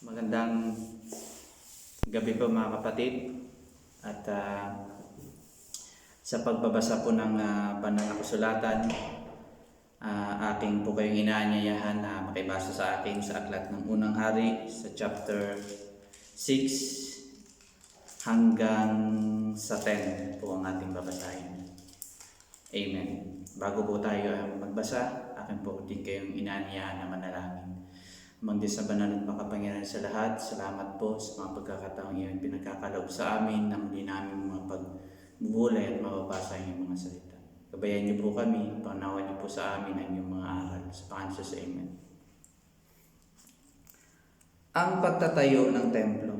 Magandang gabi po mga kapatid at sa pagbabasa po ng banal na kasulatan, aking po kayong inaanyayahan na makibasa sa akin sa Aklat ng Unang Hari sa chapter 6 hanggang sa 10 po ang ating babasahin. Amen. Bago po tayo magbasa, akin po din kayong inaanyayahan na manalangin. Amang Diyos na banal at makapangyarihan sa lahat, salamat po sa mga pagkakataong iyon pinagkakaloob sa amin na muli namin mga pagbubulay at mababasa ang iyong mga salita. Gabayan niyo po kami, panawan niyo po sa amin ang iyong mga aral. Sa Pangalan sa Amen. Ang pagtatayo ng templo.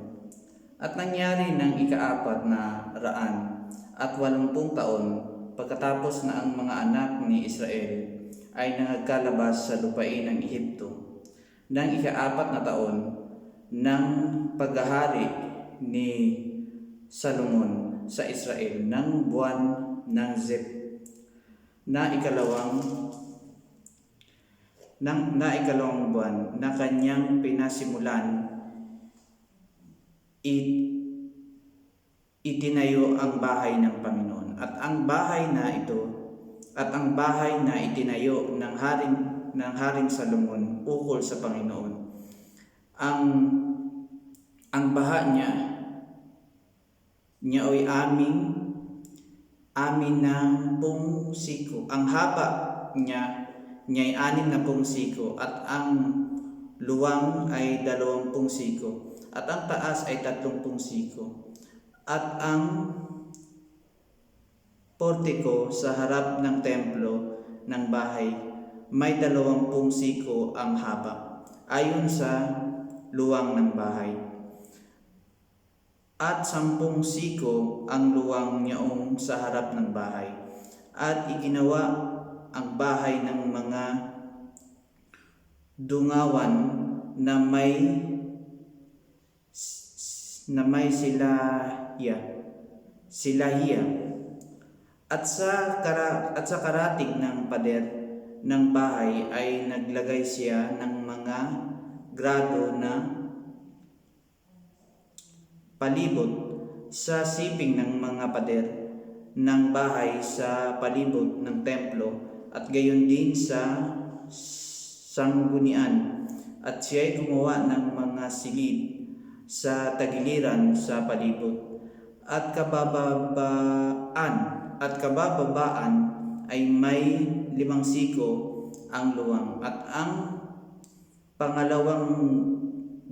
At nangyari ng ika-4 na raan at 80 taon pagkatapos na ang mga anak ni Israel ay nagkalabas sa lupain ng Ehipto, ng ika-4 na taon ng paghahari ni Salomon sa Israel ng buwan ng Zep na ikalawang buwan na kanyang pinasimulan, itinayo ang bahay ng Panginoon at ang bahay na itinayo ng Haring Salomon ukol sa Panginoon. Ang baha niya ay amin na pung siko. Ang haba niya ay 60 siko at ang luwang ay 20 siko at ang taas ay 30 siko. At ang portiko sa harap ng templo ng bahay may 20 siko ang haba, ayon sa luwang ng bahay. At 10 siko ang luwang niyaong sa harap ng bahay. At iginawa ang bahay ng mga dungawan na may silahiya. At sa karatig ng pader ng bahay ay naglagay siya ng mga grado na palibot sa siping ng mga pader ng bahay sa palibot ng templo at gayon din sa sanggunian. At siya ay gumawa ng mga silid sa tagiliran sa palibot at kabababaan ay may 5 siko ang luwang at ang pangalawang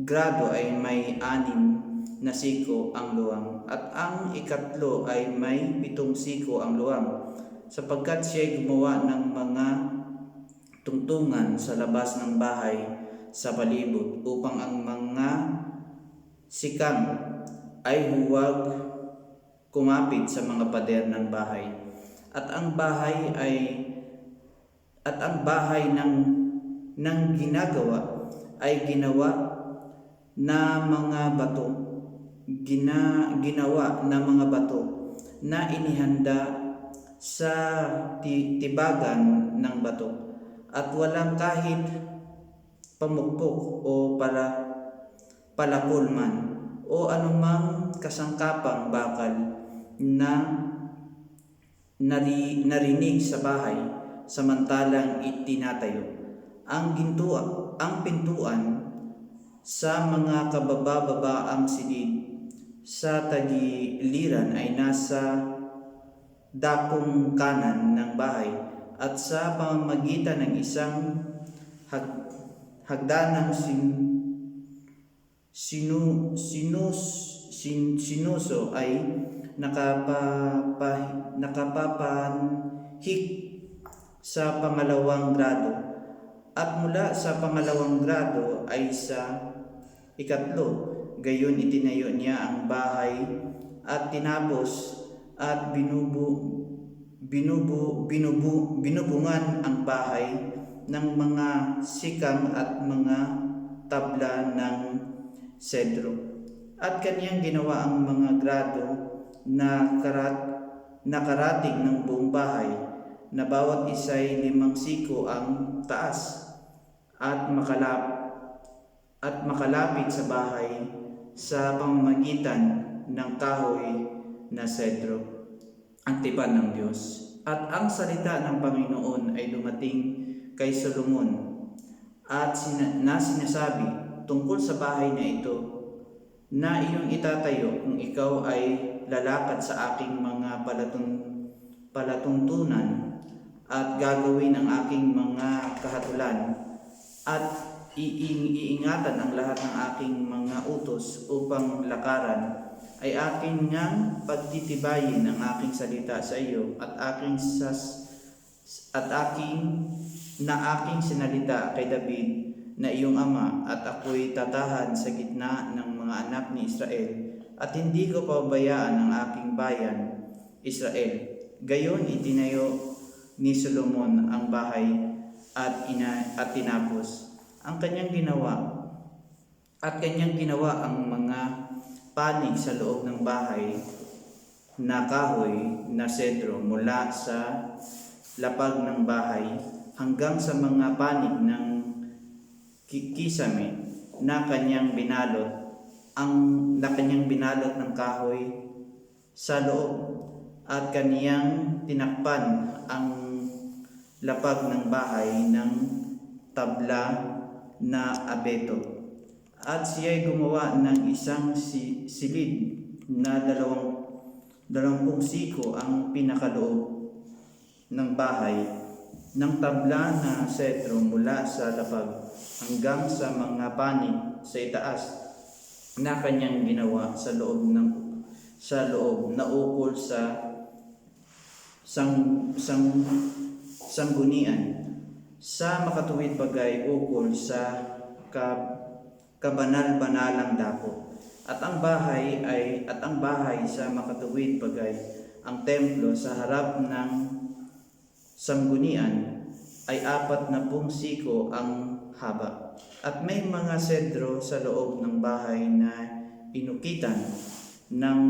grado ay may 6 na siko ang luwang at ang ikatlo ay may 7 siko ang luwang, sapagkat siya ay gumawa ng mga tungtungan sa labas ng bahay sa palibot upang ang mga sikam ay huwag kumapit sa mga pader ng bahay. At ang bahay ng ginagawa ay ginawa na mga bato na inihanda sa tibagan ng bato at walang kahit pamukpok o palakol man o anumang kasangkapang bakal na narinig sa bahay samantalang itinatayo. Ang pintuan sa mga kabababaang silid sa tagiliran ay nasa dakong kanan ng bahay at sa pamamagitan ng isang hagdanang sinuso ay nakapapanhik sa pangalawang grado, at mula sa pangalawang grado ay sa ikatlo. Gayon itinayo niya ang bahay at tinapos at binubungan ang bahay ng mga sikam at mga tabla ng sedro. At kanyang ginawa ang mga grado na karatig ng buong bahay na bawat isa ay 5 siko ang taas at at makalapit sa bahay sa pamamagitan ng kahoy na sedro, ang tipan ng Diyos. At ang salita ng Panginoon ay dumating kay Solomon at sinasabi tungkol sa bahay na ito na iyong itatayo kung ikaw ay lalakad sa aking mga palatuntunan at gagawin ang aking mga kahatulan at iingatan ang lahat ng aking mga utos upang lakaran, ay aking ngang pagtitibayin ang aking salita sa iyo at aking sinalita kay David na iyong ama, at ako'y tatahan sa gitna ng mga anak ni Israel at hindi ko pabayaan ang aking bayan Israel. Gayon itinayo ni Solomon ang bahay at tinapos ang kanyang ginawa ang mga panig sa loob ng bahay na kahoy na sedro mula sa lapag ng bahay hanggang sa mga panig ng kisame na kanyang binalot ng kahoy sa loob, at kaniyang tinakpan ang lapag ng bahay ng tabla na abeto. At siya'y gumawa ng isang silid na 20 siko ang pinakaloob ng bahay ng tabla na setro mula sa lapag hanggang sa mga panig sa itaas na kanyang ginawa sa loob na ukol sa sanggunian sa makatuwid bagay ukol sa kabanal-banalang dako. At ang bahay sa makatuwid bagay, ang templo sa harap ng sanggunian ay 40 siko ang haba. At may mga sedro sa loob ng bahay na inukitan ng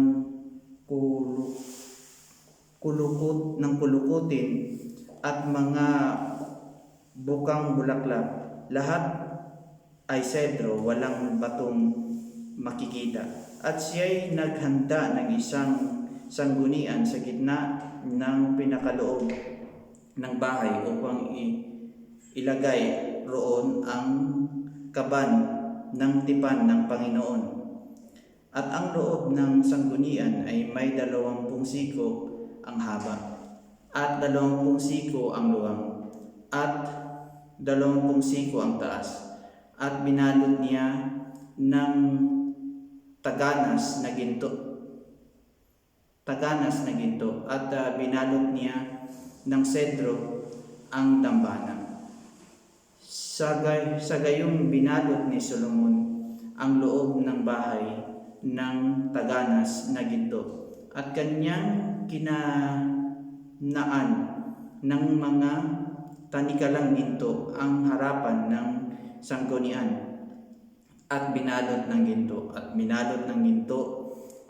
kulukutin at mga bukang bulaklak. Lahat ay sedro, walang batong makikita. At siya'y naghanda ng isang sanggunian sa gitna ng pinakaloob ng bahay upang ilagay roon ang kaban ng tipan ng Panginoon. At ang loob ng sanggunian ay may 20 siko ang haba, at 20 siko ang luwang, at 20 siko ang taas. At binalot niya ng taganas na ginto, at binalot niya ng sedro ang dambana. Sa gayong binalot ni Solomon ang loob ng bahay ng taganas na ginto, at kanyang kinanaan ng mga tanikalang ginto ang harapan ng sanggunian, at binalot ng ginto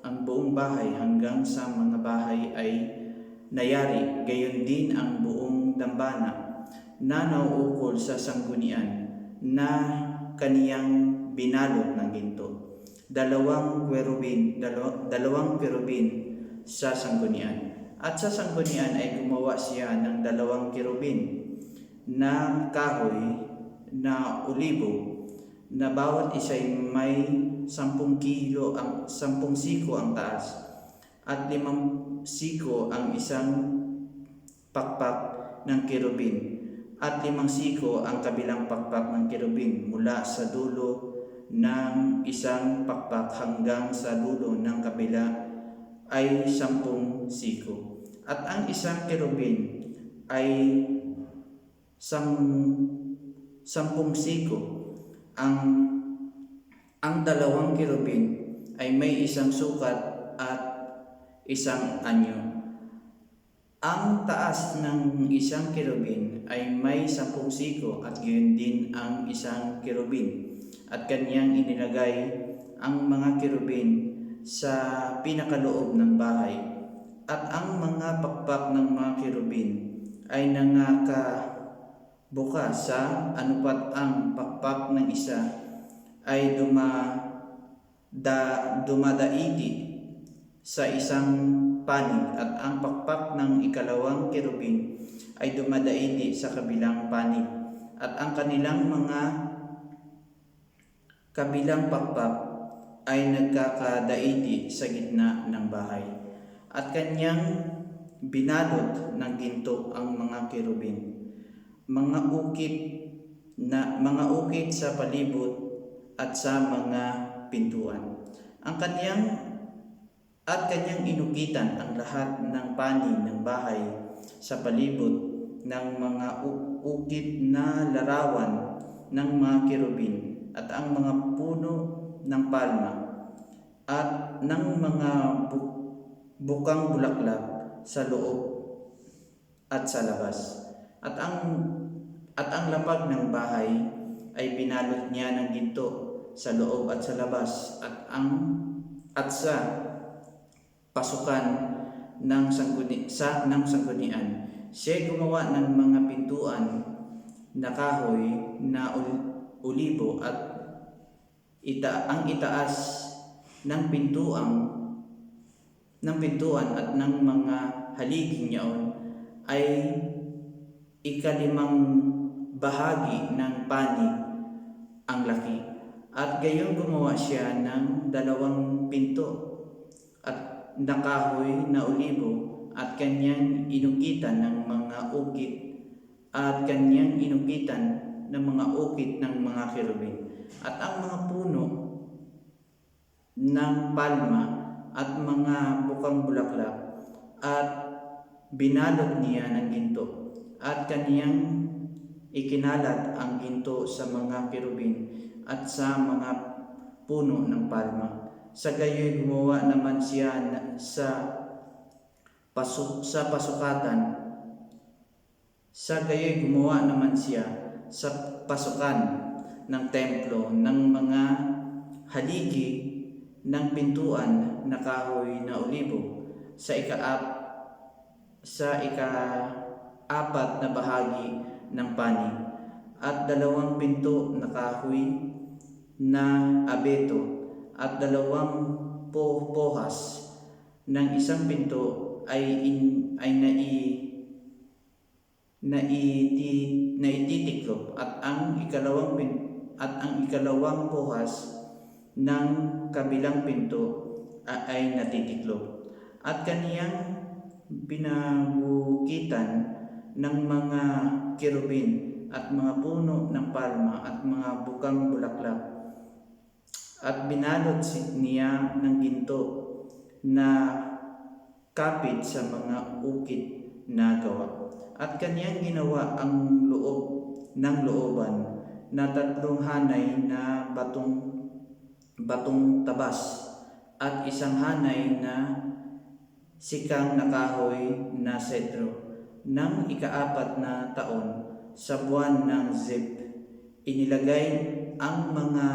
ang buong bahay hanggang sa mga bahay ay nayari. Gayon din ang buong dambana na nauukol sa sanggunian na kaniyang binalot ng ginto. 2 kerubin sa sanggunian. At sa sanggunian ay gumawa siya ng 2 kerubin na kahoy na olibo, na bawat isa ay may 10 siko ang taas, at 5 siko ang isang pakpak ng kerubin, at 5 siko ang kabilang pakpak ng kerubin mula sa dulo ng isang pakpak hanggang sa dulo ng kabila ay 10 siko. At ang isang kerubin ay 10 siko. Ang 2 kerubin ay may isang sukat at isang anyo. Ang taas ng isang kerubin ay may 10 siko, at gayon din ang isang kerubin. At kanyang inilagay ang mga kerubin sa pinakaloob ng bahay. At ang mga pakpak ng mga kerubin ay nangakabuka sa anupat ang pakpak ng isa ay dumadaidi sa isang panig at ang pakpak ng ikalawang kerubin ay dumadaidi sa kabilang panig at ang kanilang mga kabilang pakpak ay nagkakadaidi sa gitna ng bahay. At kanyang binalot ng ginto ang mga kerubin, mga ukit sa palibot at sa mga pintuan. Kanyang inukitan ang lahat ng panig ng bahay sa palibot ng mga ukit na larawan ng mga kerubin at ang mga puno ng palma at ng mga bukang bulaklak sa loob at sa labas. At ang lapag ng bahay ay binalot niya ng ginto sa loob at sa labas at sa pasukan ng sanggunian. Siya gumawa ng mga pintuan na kahoy na ulibo at ang itaas ng pintuan at ng mga haligi niyaon ay 5 bahagi ng panig ang laki. At gayon gumawa siya ng 2 pinto at nakahoy na olibo at kanyang inukitan ng mga ukit at kanyang inukitan ng mga ukit ng mga kerubin at ang mga puno ng palma at mga bukang bulaklak at binalot niya ng ginto at kaniyang ikinalat ang ginto sa mga kerubin at sa mga puno ng palma. Sa gayoy gumawa naman siya sa pasukatan. Sa gayoy gumawa naman siya sa pasukan ng templo ng mga haligi ng pintuan na kahoy na olibo sa ika-4 na bahagi ng panig at 2 pinto na kahoy na abeto at 2 pohas ng isang pinto ay naititiklop at ang ikalawang pohas ng kabilang pinto ay natitiklop at kaniyang binabukitan ng mga kerubin at mga puno ng palma at mga bukang bulaklak at binalot niya ng ginto na kapit sa mga ukit na gawa at kaniyang ginawa ang loob ng looban na 3 hanay na batong tabas at 1 hanay na sikang na kahoy na sedro. Nang ika-4 na taon sa buwan ng Zib, inilagay ang mga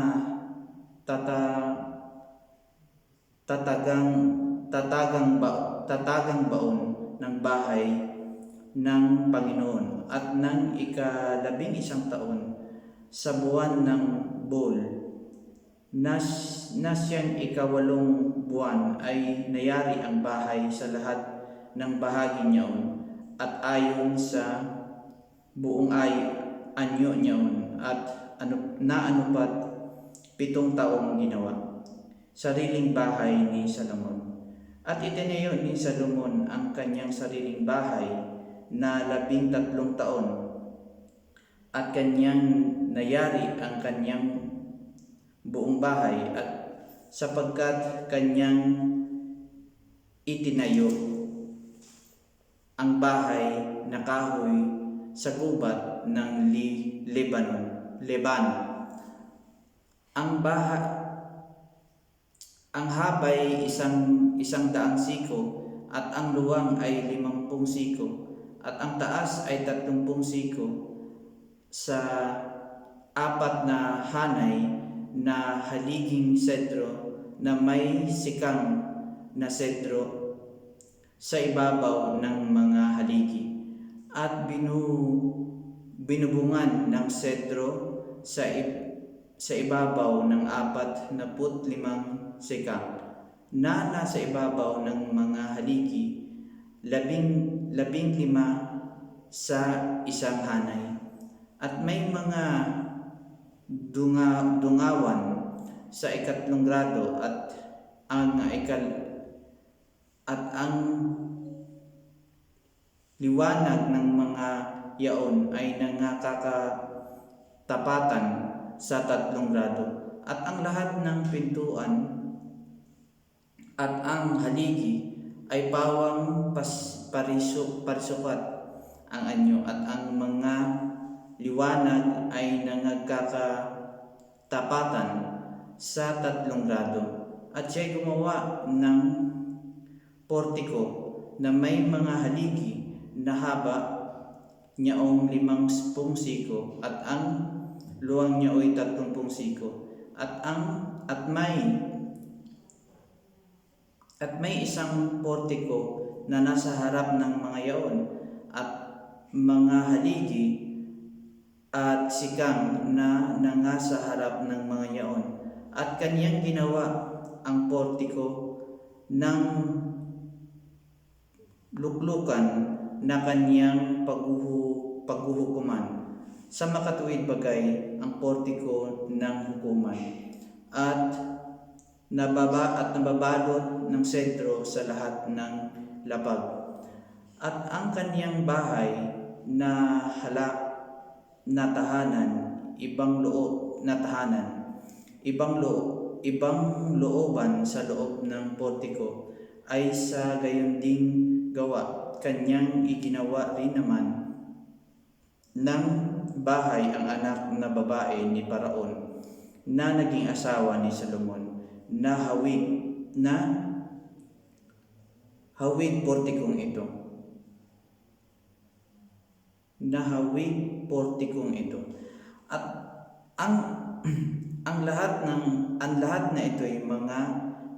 tatagang baon ng bahay ng Panginoon at nang ika-11 taon sa buwan ng Bul na siyang ika-8 buwan ay nayari ang bahay sa lahat ng bahagi niyaon at ayon sa buong anyo niyaon at naanupat 7 taong ginawa. Sariling bahay ni Salomon. At itinayo ni Salomon ang kanyang sariling bahay na 13 taon at kanyang nayari ang kanyang buong bahay at sapagkat kanyang itinayo ang bahay na kahoy sa gubat ng Lebanon. Ang habay 100 siko at ang luwang ay 50 siko at ang taas ay 30 siko sa 4 na hanay na haliging sedro na may sikang na sedro sa ibabaw ng mga haligi at binubungan ng sedro sa ibabaw ng 45 sekang na nasa ibabaw ng mga haligi, 15 sa isang hanay. At may mga dungawan sa 3 grado ang liwanag ng mga yaon ay nangakatapatan sa 3 grado. At ang lahat ng pintuan at ang haligi ay pawang parisukat ang anyo, at ang mga liwanag ay nangagkakatapatan sa 3 grado. At siya'y gumawa ng portiko na may mga haligi na haba niyaong 50 siko, at ang luwang niya ay 30 siko, at may isang portiko na nasa harap ng mga yaon at mga haligi at sikang na nasa harap ng mga yaon. At kaniyang ginawa ang portiko ng luklukan na kaniyang paghuhukuman. Sa makatuwid bagay ang portiko ng hukuman, at nababalot ng sentro sa lahat ng lapag. At ang kaniyang bahay na ibang looban sa loob ng portiko ay sa gayon ding gawa. Kanyang iginawa rin naman ng bahay ang anak na babae ni Paraon na naging asawa ni Solomon, na hawig portikong ito. At ang lahat na ito ay mga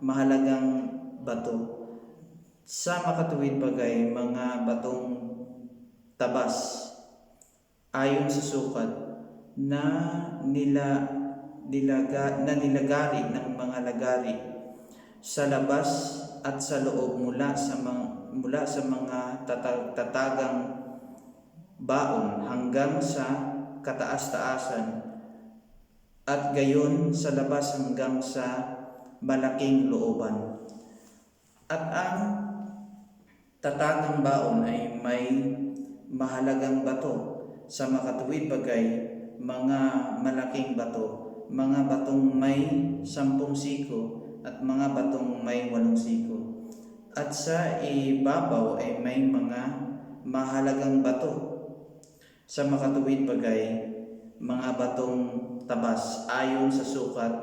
mahalagang bato. Sa makatuwid bagay, mga batong tabas ayon sa sukat na nilagari ng mga lagari sa labas at sa loob mula sa mga tatagang baon hanggang sa kataas-taasan, at gayon sa labas hanggang sa malaking looban. At ang tatagang baon ay may mahalagang bato. Sa makatuwid bagay, mga malaking bato, mga batong may 10 siko at mga batong may 8 siko. At sa ibabaw ay may mga mahalagang bato. Sa makatuwid bagay, mga batong tabas ayon sa sukat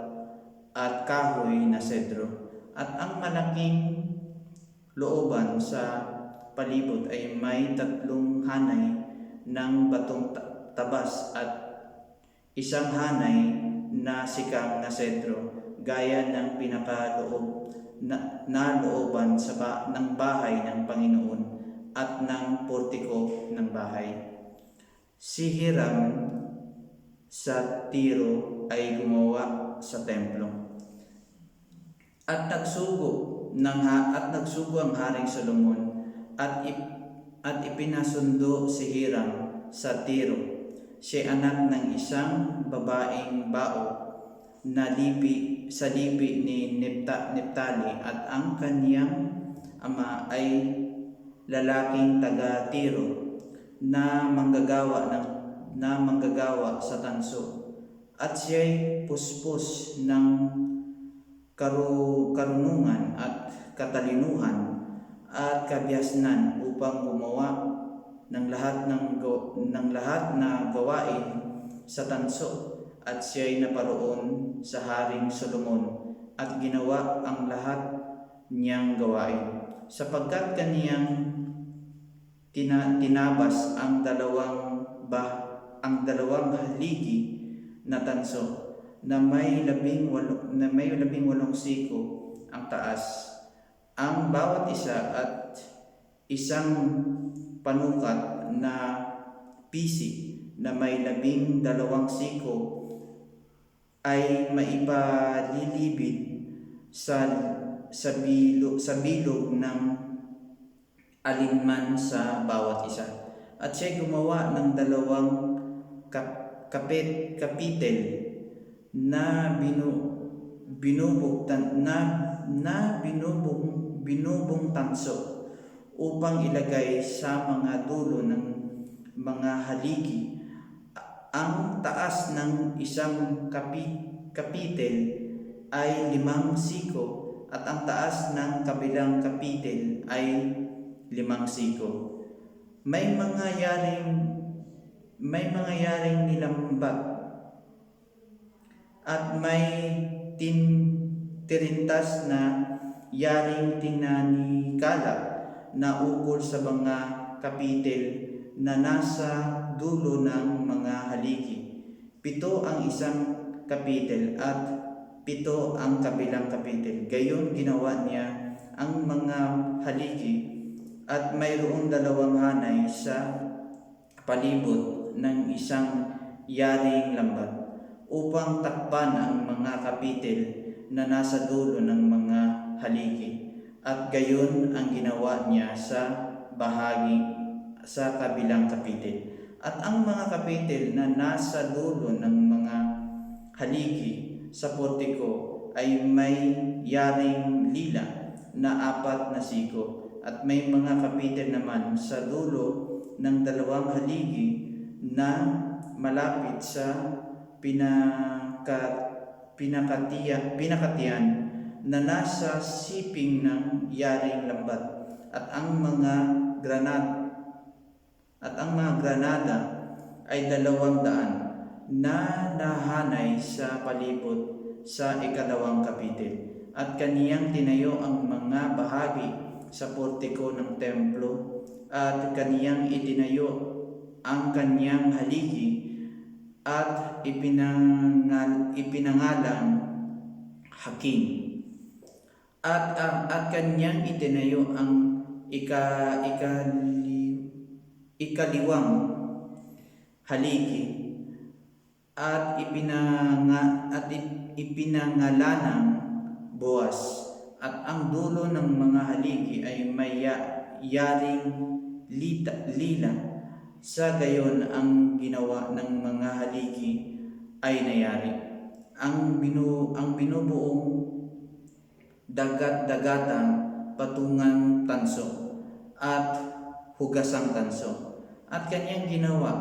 at kahoy na sedro. At ang malaking looban sa palibot ay may 3 hanay ng batong tabas at isang hanay na sikang na sedro, gaya ng pinakaloob na looban ng bahay ng Panginoon at ng portiko ng bahay. Si Hiram sa Tiro ay gumawa sa templo. At nagsugo ang Haring Solomon at ipinasundo si Hiram sa Tiro. Siya anak ng isang babaeng bao na sa lipi ni Neptali, at ang kaniyang ama ay lalaking taga Tiro na manggagawa sa tanso. At siya'y puspos ng karunungan at katalinuhan at kabiasnan upang gumawa ng lahat na gawain sa tanso. At siya'y naparoon sa Haring Solomon at ginawa ang lahat niyang gawain, sapagkat kaniyang tinabas ang dalawang haligi na tanso na may 18 siko ang taas, ang bawat isa, at isang panukat na pisik na may 12 siko ay maipalilibid sa bilog ng alinman sa bawat isa. At siya gumawa ng dalawang kapitel na binubong tanso upang ilagay sa mga dulo ng mga haligi. Ang taas ng isang kapitel ay 5 siko at ang taas ng kabilang kapitel ay 5 siko. May mga yaring nilambat at may tirintas na yaring tinanikala na ukol sa mga kapitel na nasa dulo ng mga haligi. 7 ang isang kapitel at 7 ang kabilang kapitel. Gayon ginawa niya ang mga haligi at mayroong 2 hanay sa palibot ng isang yaring lambat upang takpan ang mga kapitel na nasa dulo ng mga haligi. At gayon ang ginawa niya sa kabilang kapitel. At ang mga kapitel na nasa dulo ng mga haligi sa portiko ay may yaring lila na 4 na siko. At may mga kapitel naman sa dulo ng 2 haligi na malapit sa pinakatiyan na nasa siping ng yaring lambat. At ang mga granada ay 200 na nahanay sa palibot sa 2 kapitel. At kaniyang tinayo ang mga bahagi sa portiko ng templo at kaniyang itinayo ang kaniyang haligi at ipinangalang Hakim. At kaniyang itinayo ang ikaliwang haligi at ipinangalanang Boaz. At ang dulo ng mga haligi ay may yaring lila. Sa gayon ang ginawa ng mga haligi ay nayari. Ang binubuong dagat-dagatang patungang tanso at hugasang tanso. At kanyang ginawa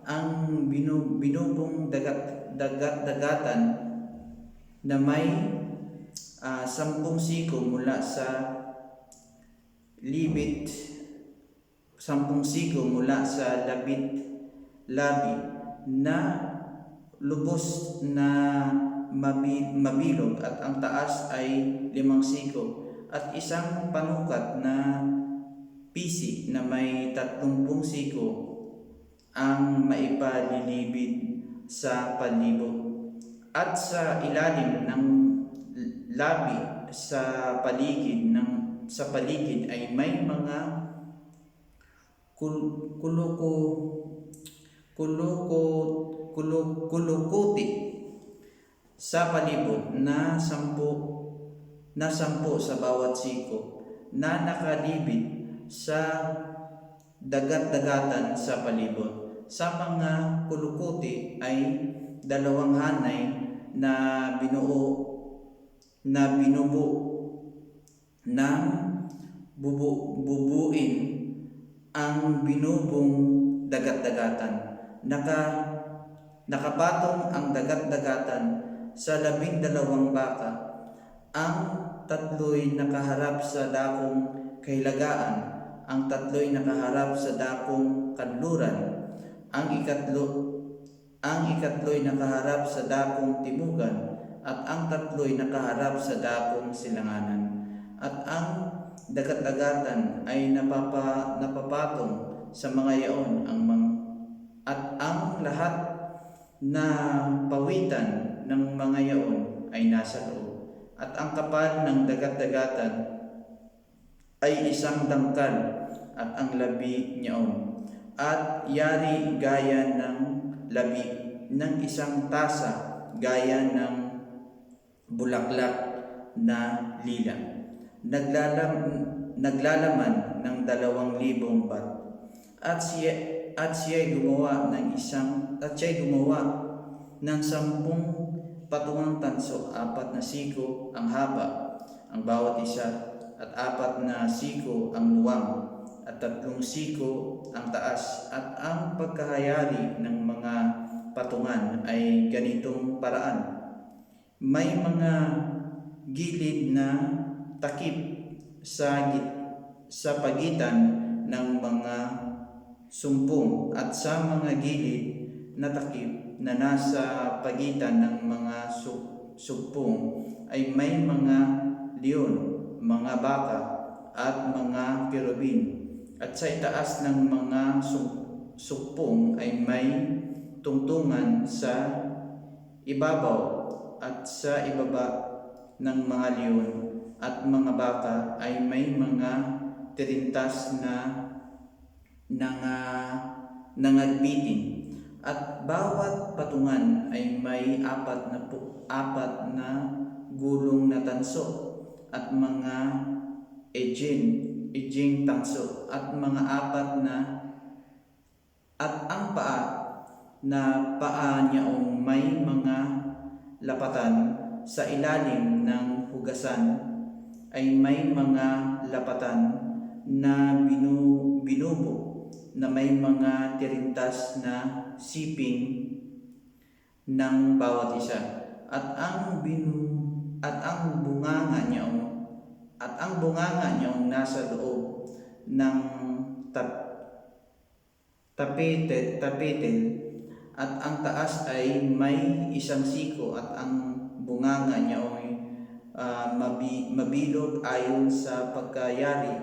ang binubong dagat-dagatan na may 10 siko mula sa libit, 10 siko mula sa labi na lubos na mabilog at ang taas ay 5 siko at isang panukat na pisi na may 30 siko ang maipalilibid sa palibot. At sa ilalim ng labi sa paligid ay may mga kulukuti sa palibot na 10 sa bawat siko na nakalibid sa dagat-dagatan sa palibot. Sa mga kulukuti ay 2 hanay na binubo ng bubuin ang binubong dagat-dagatan. Nakapatong ang dagat-dagatan sa 12 baka. Ang 3 nakaharap sa dakong kahilagaan, ang 3 nakaharap sa dakong kanluran, ang ikatlo'y nakaharap sa dakong timugan, at ang 3 nakaharap sa dakong silanganan. At ang dagat-dagatan ay napapatong sa mga yaon at ang lahat na pawitan ng mga yaon ay nasa loob. At ang kapal ng dagat-dagatan ay 1 dangkal at ang labi niyaon. At yari gaya ng labi ng 1 tasa gaya ng bulaklak na lila. Naglalaman ng 2,000 bat. At siya'y gumawa ng 10 patungang tanso, 4 na siko ang haba ang bawat isa, at 4 na siko ang luwang, at 3 siko ang taas. At ang pagkahayari ng mga patungan ay ganitong paraan: may mga gilid na takip sa pagitan ng mga sumpong, at sa mga gilid na takip na nasa pagitan ng mga sumpong ay may mga leon, mga baka, at mga kerubin. At sa itaas ng mga sumpong ay may tungtungan sa ibabaw, at sa ibaba ng mga leon at mga baka ay may mga tirintas na nangagbitin. At bawat patungan ay may 4 na gulong na tanso, at mga ejing tanso, at mga 4 na, at ang paa niyaong may mga lapatan. Sa ilalim ng hugasan ay may mga lapatan na binubo na may mga tirintas na siping ng bawat isa. At ang bunganga niyong nasa loob ng tapetel, at ang taas ay may 1 siko, at ang bunganga niya ay mabilog ayon sa pagkayari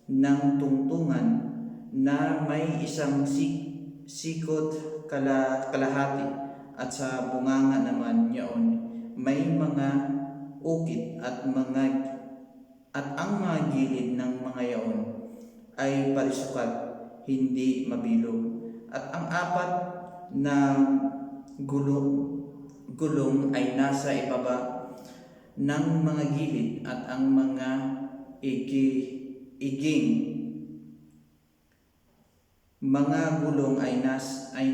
ng tungtungan, na may 1 sikot kalahati. At sa bunganga naman niyaon may mga ukit, at ang mga gilid ng mga yaon ay parisukat, hindi mabilog. At ang 4 na gulong ay nasa ibaba ng mga gilid, at ang mga iging mga gulong ay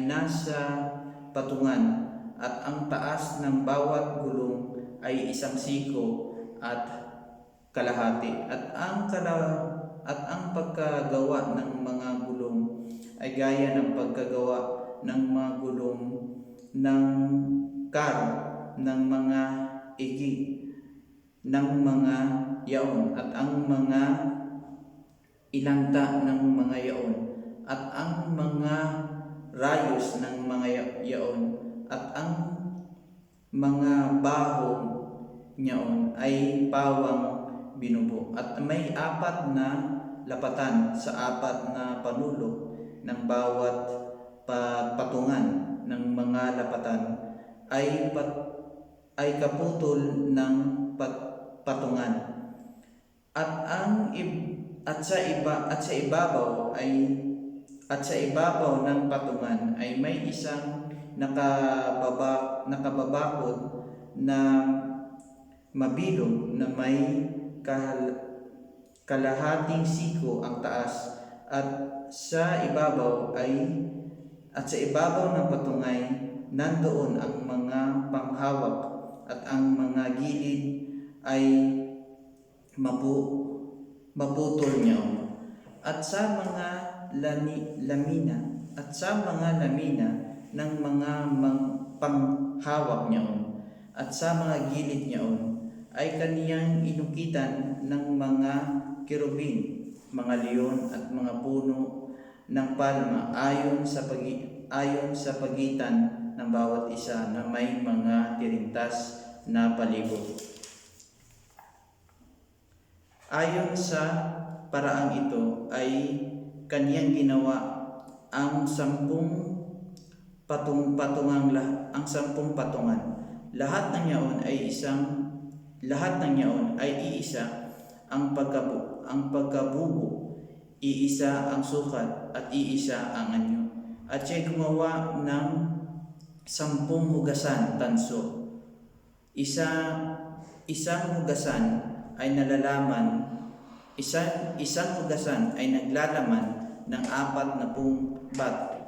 nasa patungan. At ang taas ng bawat gulong ay 1 siko at kalahati. At ang pagkagawa ng mga gulong ay gaya ng pagkagawa ng mga gulong ng karo, ng mga igi, ng mga yaon, at ang mga ilanta ng mga yaon, at ang mga rayos ng mga yaon, at ang mga baho niyaon ay pawang binubo. At may 4 na lapatan sa 4 na panulok ng bawat patungan ng mga lapatan ay kaputol ng patungan. At sa ibabaw ng patungan ay may 1 nakababakod na mabilog, na may kalahating siko ang taas. At sa ibabaw ng patungay nandoon ang mga panghawak, at ang mga gilid ay maputol niya. At sa mga lamina ng mga panghawak niya, at sa mga gilid niya ay kaniyang inukitan ng mga kerubin, mga leon, at mga puno ng palma ayon sa pagitan ng bawat isa, na may mga tirintas na palibot. Ayon sa paraang ito ay kaniyang ginawa ang 10 patungan. Lahat ng yaon ay iisa ang pagkabubo, iisa ang sukat, at iisa ang anyo. At siya'y gumawa ng 10 hugasan tanso. Isang hugasan ay isang hugasan ay naglalaman ng 40 bat,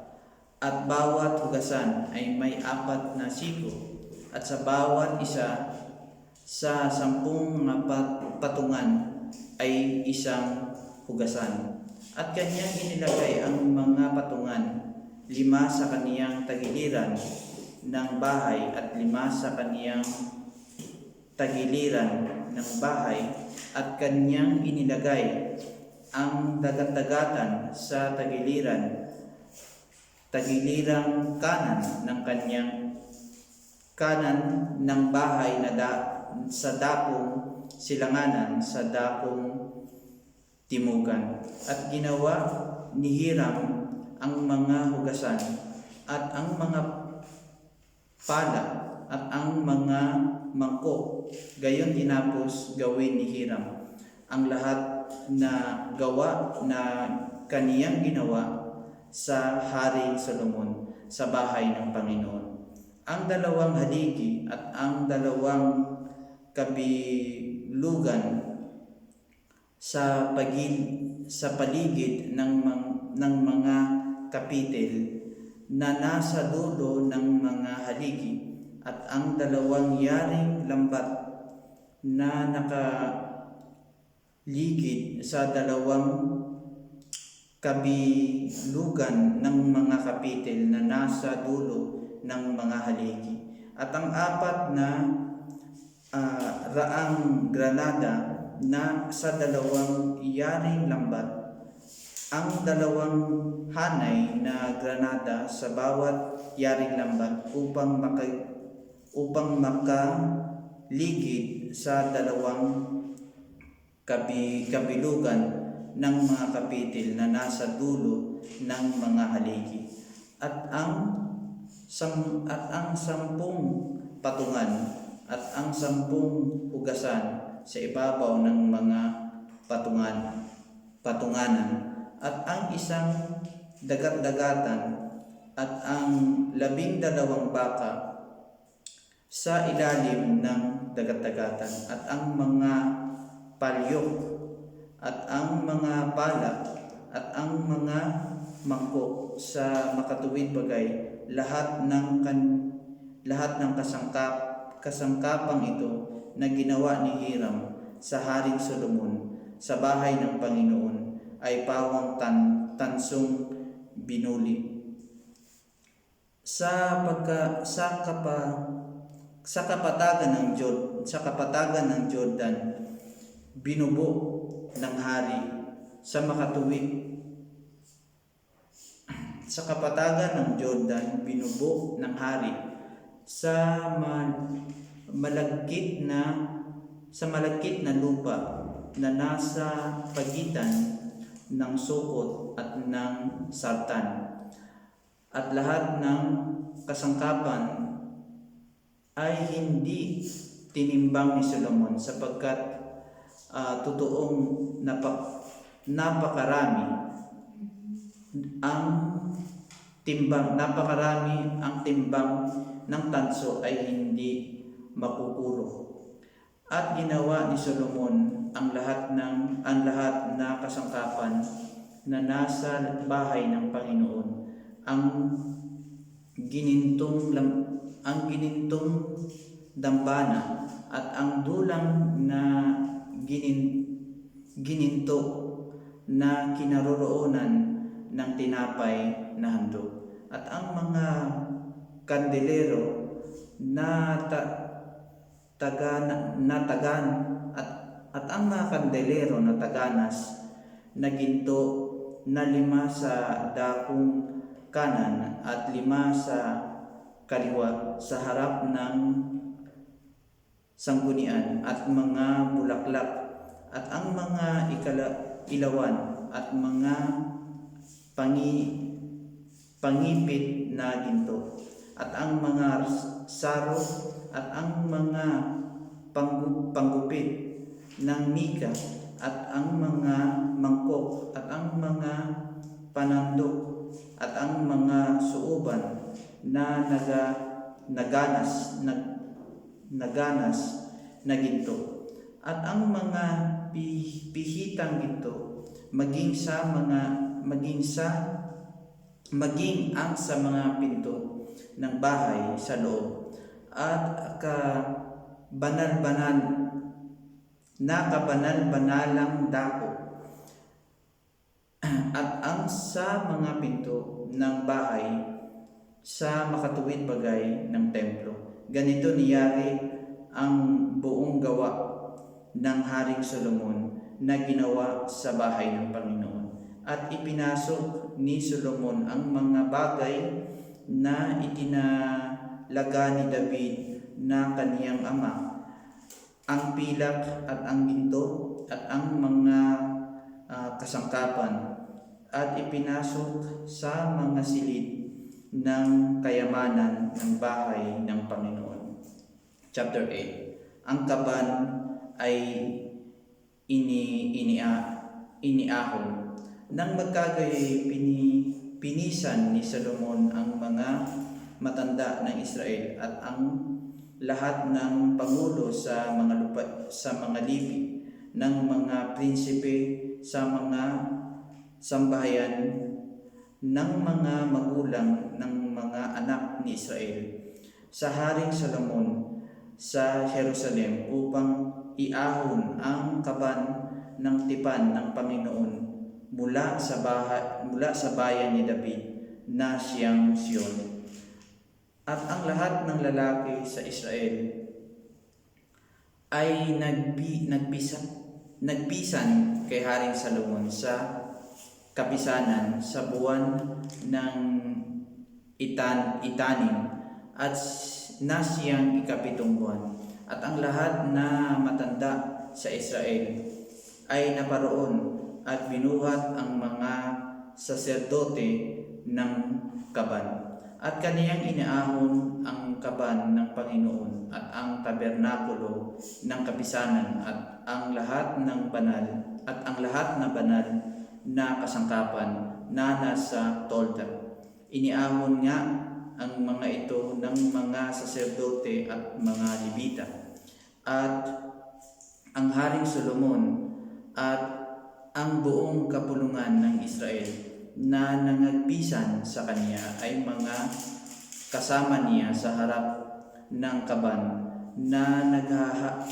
at bawat hugasan ay may 4 na siko, at sa bawat isa sa 10 patungan ay isang hugasan. At kanyang inilagay ang mga patungan, 5 sa kaniyang tagiliran ng bahay at 5 sa kaniyang tagiliran ng bahay, at kanyang inilagay ang dagat-dagatan sa tagilirang kanan ng kanyang kanan ng bahay sa dakong silanganan sa dakong timugan. At ginawa ni Hiram ang mga hugasan at ang mga pala at ang mga mangkok. Gayon tinapos gawin ni Hiram ang lahat na gawa na kaniyang ginawa sa Haring Solomon sa bahay ng Panginoon. Ang 2 haligi at ang 2 kabilugan sa paligid ng mga kapitel na nasa dulo ng mga haligi, at ang 2 yaring lambat na nakaligid sa 2 kabilugan ng mga kapitel na nasa dulo ng mga haligi, at ang 4 na raang granada na sa 2 yaring lambat, ang 2 hanay na granada sa bawat yaring lambat upang makaligid sa 2 kabilugan ng mga kapitel na nasa dulo ng mga haligi, at ang 10 patungan at ang 10 hugasan sa ibabaw ng mga patunganan, at ang isang dagat-dagatan at ang 12 baka sa ilalim ng dagat-dagatan, at ang mga palyok at ang mga pala at ang mga mangkok sa makatuwid bagay, lahat ng kasangkapang ito na ginawa ni Hiram sa Haring Solomon sa bahay ng Panginoon ay pawang tansong binuli. Sa kapatagan ng Jordan, binubo ng hari sa makatuwid. Sa kapatagan ng Jordan, binubo ng hari sa malagkit na lupa na nasa pagitan ng Sukot at ng Sartan, at lahat ng kasangkapan ay hindi tinimbang ni Solomon, sapagkat totoong napakarami ang timbang ng tanso ay hindi makukuro. At ginawa ni Solomon ang lahat na kasangkapan na nasa bahay ng Panginoon, ang ginintong dambana at ang dulang na gininto na kinaroroonan ng tinapay na handog, at ang mga kandelero at ang mga kandelero na taganas na ginto na 5 sa dakong kanan at 5 sa kaliwa sa harap ng sanggunian, at mga bulaklak at ang mga ilawan at mga pangipit na ginto, at ang mga saro at ang mga panggupit ng mika, at ang mga mangkok at ang mga panandok at ang mga suuban na naganas na ginto. At ang mga pihitang ginto maging ang sa mga pinto ng bahay sa loob, at kabanal-banalang dako, at ang sa mga pinto ng bahay sa makatuwid bagay ng templo. Ganito niyari ang buong gawa ng Haring Solomon na ginawa sa bahay ng Panginoon. At ipinasok ni Solomon ang mga bagay na itinalaga ni David na kaniyang ama, ang pilak at ang ginto at ang mga kasangkapan, at ipinasok sa mga silid ng kayamanan ng bahay ng Panginoon. Chapter 8. Ang kaban ay iniahon. Nang magkagayoy, pinisan ni Solomon ang mga matanda ng Israel at ang lahat ng pangulo sa mga lipi, ng mga prinsipe sa mga sambahayan, ng mga magulang ng mga anak ni Israel, sa Haring Solomon sa Jerusalem, upang iahon ang kaban ng tipan ng Panginoon mula sa bayan ni David na siyang Sion. At ang lahat ng lalaki sa Israel ay nagpisan kay Haring Solomon sa kapisanan sa buwan ng Itanim, at na siyang ikapitong buwan. At ang lahat na matanda sa Israel ay naparoon, at binuhat ang mga saserdote ng kaban. At kaniyang inaahon ang kaban ng Panginoon at ang tabernakulo ng kapisanan at ang lahat na banal na kasangkapan na nasa tolda. Iniahon nga ang mga ito ng mga saserdote at mga Levita. At ang Haring Solomon at ang buong kapulungan ng Israel na nangagpisan sa kanya ay mga kasama niya sa harap ng kaban, na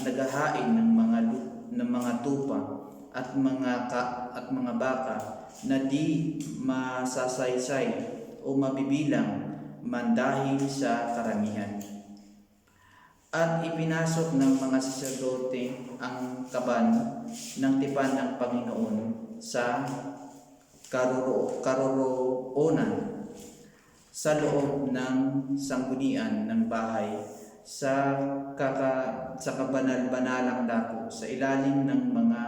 naghahain ng mga tupa at mga baka na di masasaysay o mabibilang man dahil sa karamihan. At ipinasok ng mga saserdote ang kaban ng tipan ng Panginoon sa karoroonan sa loob ng sanggunian ng bahay sa kabanal-banalang dako, sa ilalim ng mga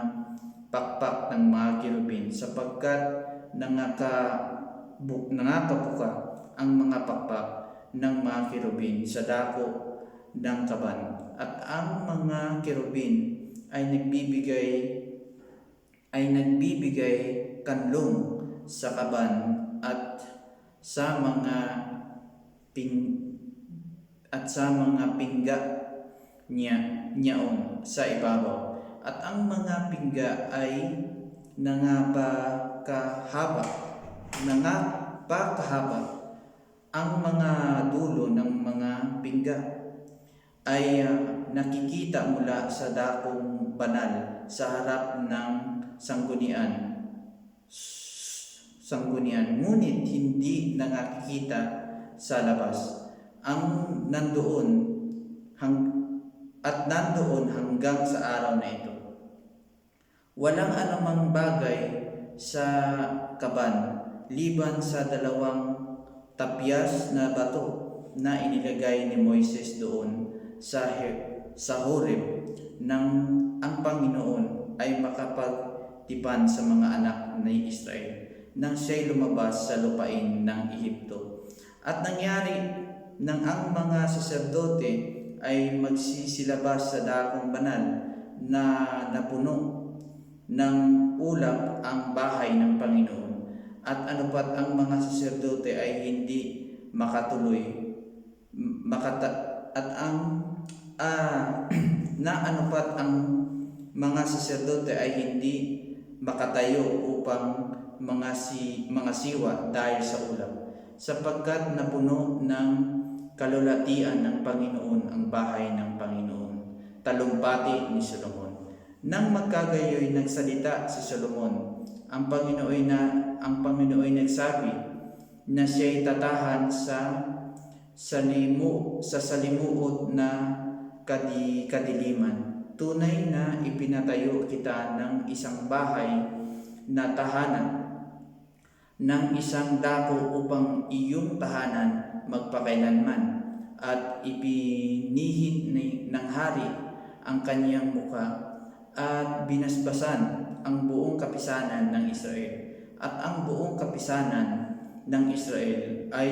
pakpak ng mga kirubin, sapagkat nangakabuka ang mga pakpak ng mga kirubin sa dako ng kaban. At ang mga kirubin ay nagbibigay kanlong sa kaban at sa mga pingga niyaon sa ibabaw. At ang mga pingga ay nangapakahaba. Ang mga dulo ng mga pingga ay nakikita mula sa dakong banal sa harap ng sanggunian, ngunit hindi nakikita sa labas. Nandoon hanggang sa araw na ito. Walang anumang bagay sa kaban liban sa 2 tapyas na bato na inilagay ni Moises doon sa Horeb, nang ang Panginoon ay makapagtipan sa mga anak ni Israel nang siya'y lumabas sa lupain ng Ehipto. At nangyari nang ang mga saserdote ay magsisilabas sa dakong banal na napuno ng ulap ang bahay ng Panginoon, at anupat ang mga saserdote ay hindi at ang na anupat ang mga saserdote ay hindi makatayo upang mga siwa dahil sa ulap, sapagkat napuno ng kalulatian ng Panginoon ang bahay ng Panginoon. Talumpati ni Solomon. Nang magkagayoy nagsalita si Solomon, ang Panginoon nagsabi na siya'y tatahan sa salimuot na kadiliman. Tunay na ipinatayo kita ng isang bahay na tahanan, ng isang dako upang iyong tahanan magpakailanman, at ipinihit ng hari ang kanyang mukha, at binasbasan ang buong kapisanan ng Israel. At ang buong kapisanan ng Israel ay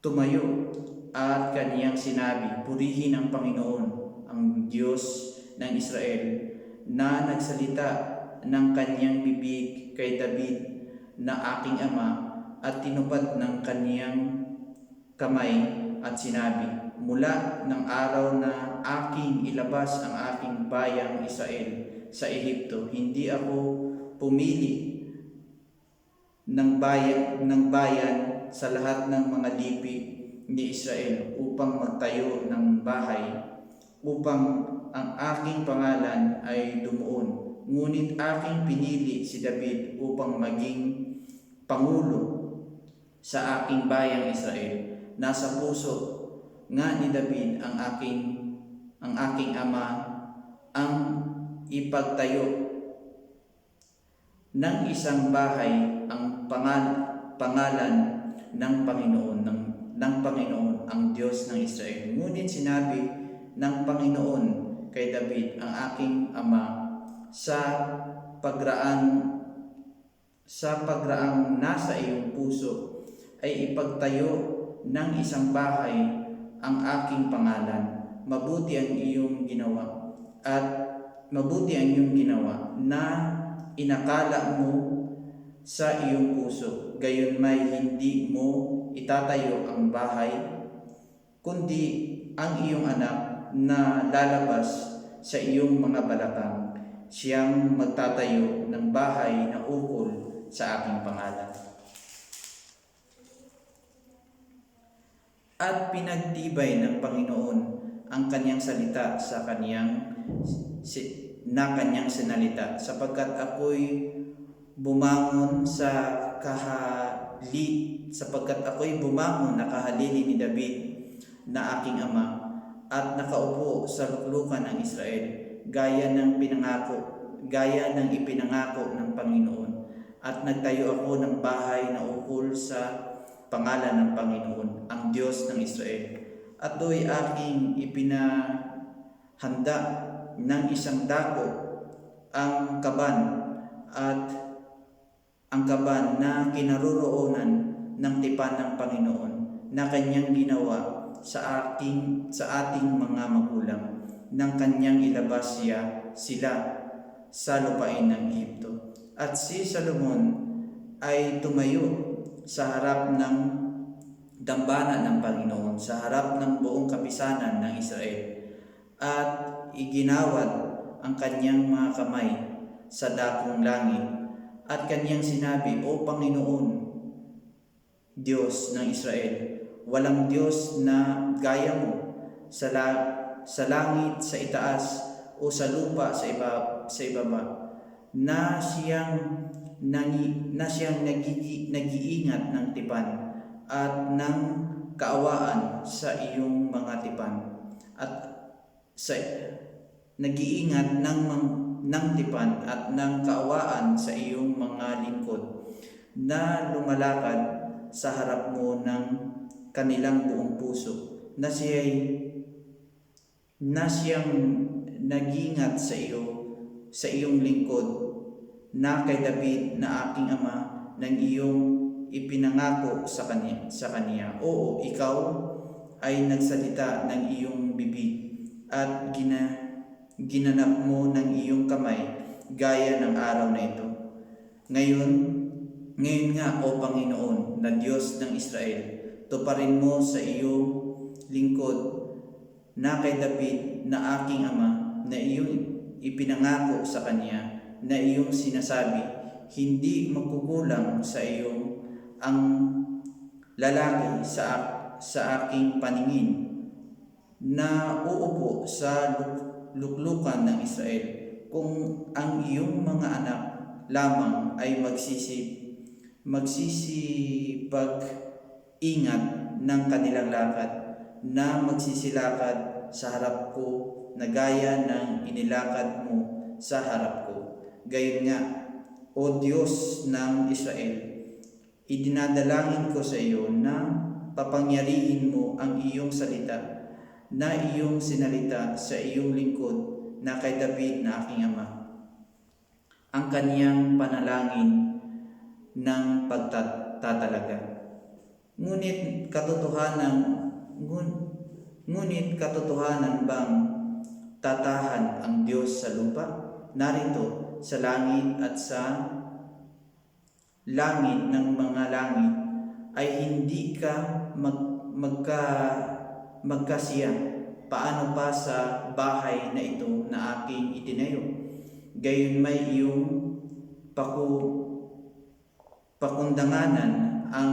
tumayo at kaniyang sinabi, purihin ang Panginoon, ang Diyos ng Israel, na nagsalita ng kanyang bibig kay David na aking ama, at tinupad ng kaniyang kamay at sinabi, mula ng araw na aking ilabas ang aking bayang Israel sa Ehipto, hindi ako pumili ng bayan sa lahat ng mga lipi ni Israel upang magtayo ng bahay upang ang aking pangalan ay dumuon. Ngunit aking pinili si David upang maging pangulo sa aking bayang Israel. Nasa puso nga ni David ang aking ama ang ipagtayo ng isang bahay, ang pangalan ng Panginoon ang Diyos ng Israel. Ngunit sinabi ng Panginoon kay David, ang aking ama, sa pagraang nasa iyong puso ay ipagtayo ng isang bahay ang aking pangalan. Mabuti ang iyong ginawa na inakala mo sa iyong puso, gayon may hindi mo itatayo ang bahay, kundi ang iyong anak na lalabas sa iyong mga balakang, siyang magtatayo ng bahay na ukol sa aking pangalan. At pinagtibay ng Panginoon ang kanyang salita sa kanyang sinalita, sapagkat ako'y bumangon na kahalili ni David na aking ama, at nakaupo sa luklukan ng Israel, gaya ng ipinangako ng Panginoon, at nagtayo ako ng bahay na ukol sa pangalan ng Panginoon, ang Diyos ng Israel. At do'y aking ipinahanda ng isang dako ang kaban na kinaroroonan ng tipan ng Panginoon, na kanyang ginawa sa ating mga magulang, nang kanyang ilabas sila sa lupain ng Ehipto. At si Solomon ay tumayo sa harap ng dambana ng Panginoon, sa harap ng buong kapisanan ng Israel, at iginawad ang kanyang mga kamay sa dakong langit, at kanyang sinabi, O Panginoon, Diyos ng Israel, walang Diyos na gaya mo sa langit sa itaas o sa lupa sa ibaba, na siyang nag-iingat ng tipan at ng kaawaan sa iyong mga tipan, at nag-iingat ng tipan at ng kaawaan sa iyong mga lingkod, na lumalakad sa harap mo ng kanilang buong puso, na siyang nag-iingat sa iyong lingkod, na kay David na aking ama, ng iyong ipinangako sa kaniya. Oo, ikaw ay nagsalita ng iyong bibig, at ginanap mo ng iyong kamay gaya ng araw na ito. Ngayon nga, O Panginoon na Diyos ng Israel, tuparin mo sa iyong lingkod na kay David na aking ama, na iyong ipinangako sa kanya, na iyong sinasabi, hindi magkukulang sa iyong ang lalaki sa aking paningin na uupo sa luklukan ng Israel, kung ang iyong mga anak lamang ay magsisipag-ingat ng kanilang lakad, na magsisilakad sa harap ko na gaya ng inilakad mo sa harap ko. Gayon nga, O Diyos ng Israel, idinadalangin ko sa iyo na papangyarihin mo ang iyong salita na iyong sinalita sa iyong lingkod na kay David na aking ama, ang kaniyang panalangin ng pagtatalaga. Ngunit katotohanan bang tatahan ang Diyos sa lupa? Narito sa langit at sa langit ng mga langit ay hindi ka magkasiya. Paano pa sa bahay na ito na aking itinayo? Gayon may iyong pakundanganan ang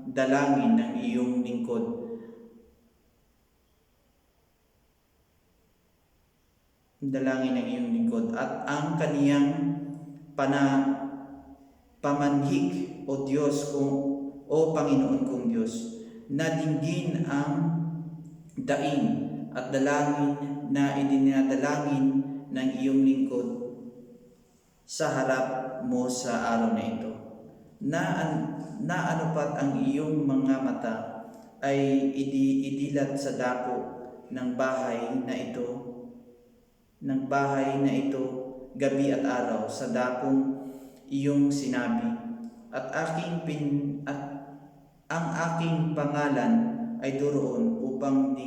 dalangin ng iyong lingkod. Dalangin ng iyong lingkod at ang kaniyang pamanhik, O Diyos, o Panginoon kong Diyos, na dinggin ang daing at dalangin na idinadalangin ng iyong lingkod sa harap mo sa araw na ito. Na anupat ang iyong mga mata ay idilat sa dako ng bahay na ito gabi at araw, sa dakong iyong sinabi, at ang aking pangalan ay doroon upang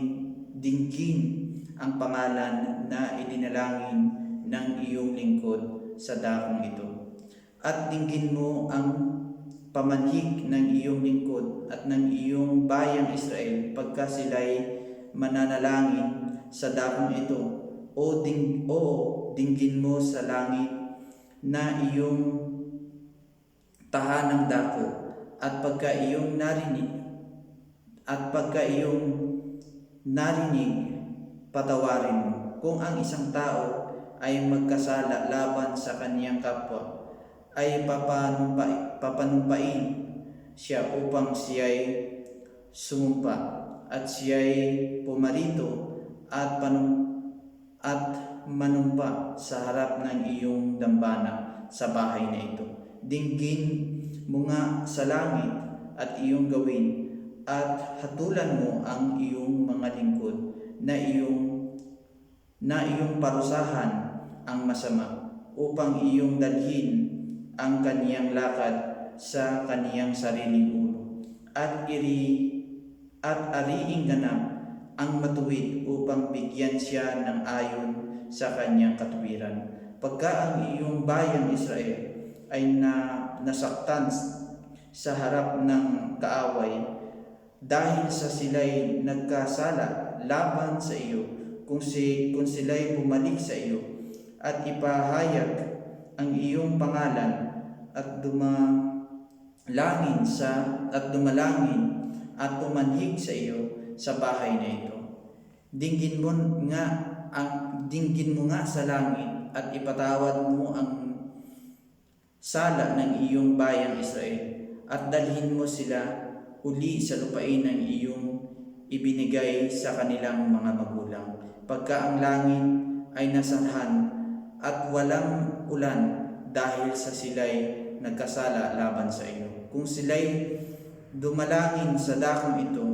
dinggin ang pangalan na idinalangin ng iyong lingkod sa dakong ito. At dinggin mo ang pamanhik ng iyong lingkod at ng iyong bayang Israel pagka sila'y mananalangin sa dakong ito. O dinggin mo sa langit na iyong tahanang dako, at pagka iyong narinig, patawarin mo. Kung ang isang tao ay magkasala laban sa kaniyang kapwa, ay papanumpain siya upang siya'y sumumpa, at siya'y pumarito at manumpa sa harap ng iyong dambana sa bahay na ito. Dinggin mo nga sa langit at iyong gawin, at hatulan mo ang iyong mga lingkod na iyong parusahan ang masama, upang iyong dalhin ang kaniyang lakad sa kaniyang sariling ulo, at ariing ganap ang matuwid upang bigyan siya ng ayon sa kanyang katuwiran. Pagka ang iyong bayang Israel ay nasaktan sa harap ng kaaway dahil sa sila'y nagkasala laban sa iyo, kung sila'y bumalik sa iyo at ipahayag ang iyong pangalan at dumalangin at pumanhig sa iyo sa bahay na ito, dinggin mo nga sa langit at ipatawad mo ang sala ng iyong bayang Israel, at dalhin mo sila uli sa lupain ng iyong ibinigay sa kanilang mga magulang. Pagka ang langit ay nasanhan at walang ulan dahil sa sila'y nagkasala laban sa iyo, kung sila'y dumalangin sa dakong ito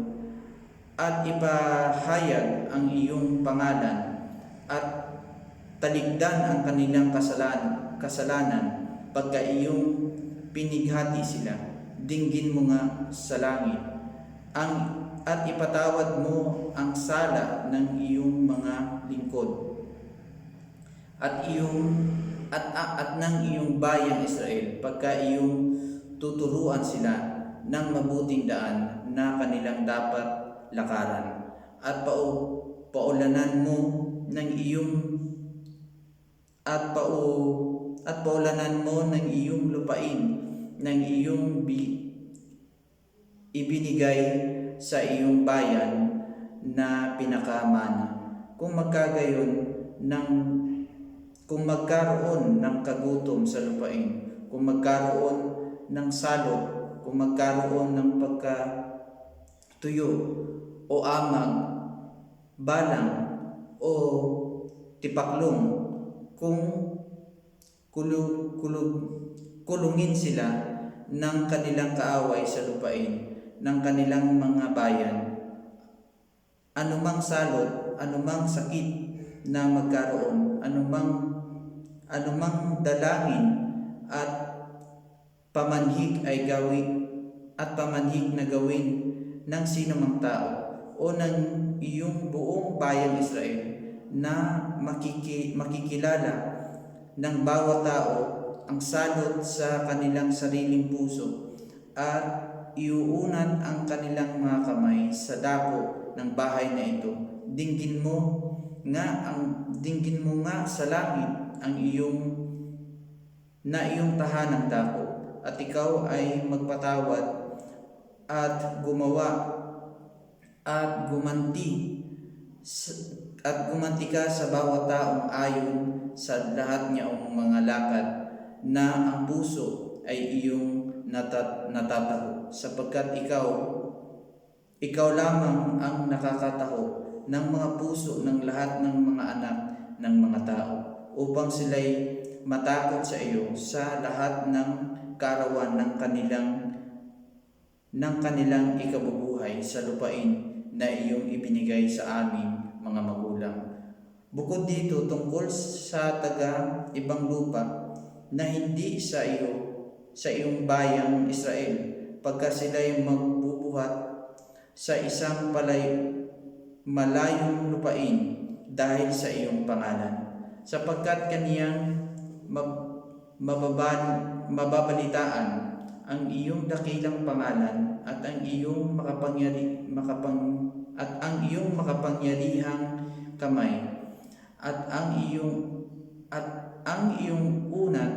at ipahayag ang iyong pangalan at taligdan ang kanilang kasalanan, pagka iyong pinighati sila, dinggin mo nga sa langit at ipatawad mo ang sala ng iyong mga lingkod at ng iyong bayang Israel, pagka iyong tuturuan sila ng mabuting daan na kanilang dapat lakaran. At paulanan mo ng iyong paulanan mo ng iyong lupain ng iyong ibinigay sa iyong bayan na pinakamana. Kung magkaroon ng kagutom sa lupain, kung magkaroon ng salot, kung magkaroon ng pagkatuyo o amag, balang o tipaklong, kung kulungin sila ng kanilang kaaway sa lupain ng kanilang mga bayan, anumang salot, anumang sakit na magkaroon, anumang dalangin at pamanhik na gawin ng sinumang tao o ng iyong buong bayang Israel, na makikilala ng bawat tao ang salot sa kanilang sariling puso at iuunat ang kanilang mga kamay sa dako ng bahay na ito. Dinggin mo nga sa langit ang iyong tahanang dako, at ikaw ay magpatawad at gumanti ka sa bawat taong ayon sa lahat niyang mga lakad, na ang puso ay iyong natataho, sapagkat ikaw lamang ang nakakataho ng mga puso ng lahat ng mga anak ng mga tao, upang sila'y matakot sa iyo sa lahat ng kaarawan ng kanilang ikabubuhay sa lupain na iyong ibinigay sa aming mga magulang. Bukod dito, tungkol sa taga-ibang lupa na hindi sa iyong bayang Israel, pagka sila'y magbubuhat sa isang malayong lupain dahil sa iyong pangalan, sapagkat kaniyang mababalitaan ang iyong dakilang pangalan at ang iyong makapangyarihang kamay at ang iyong unat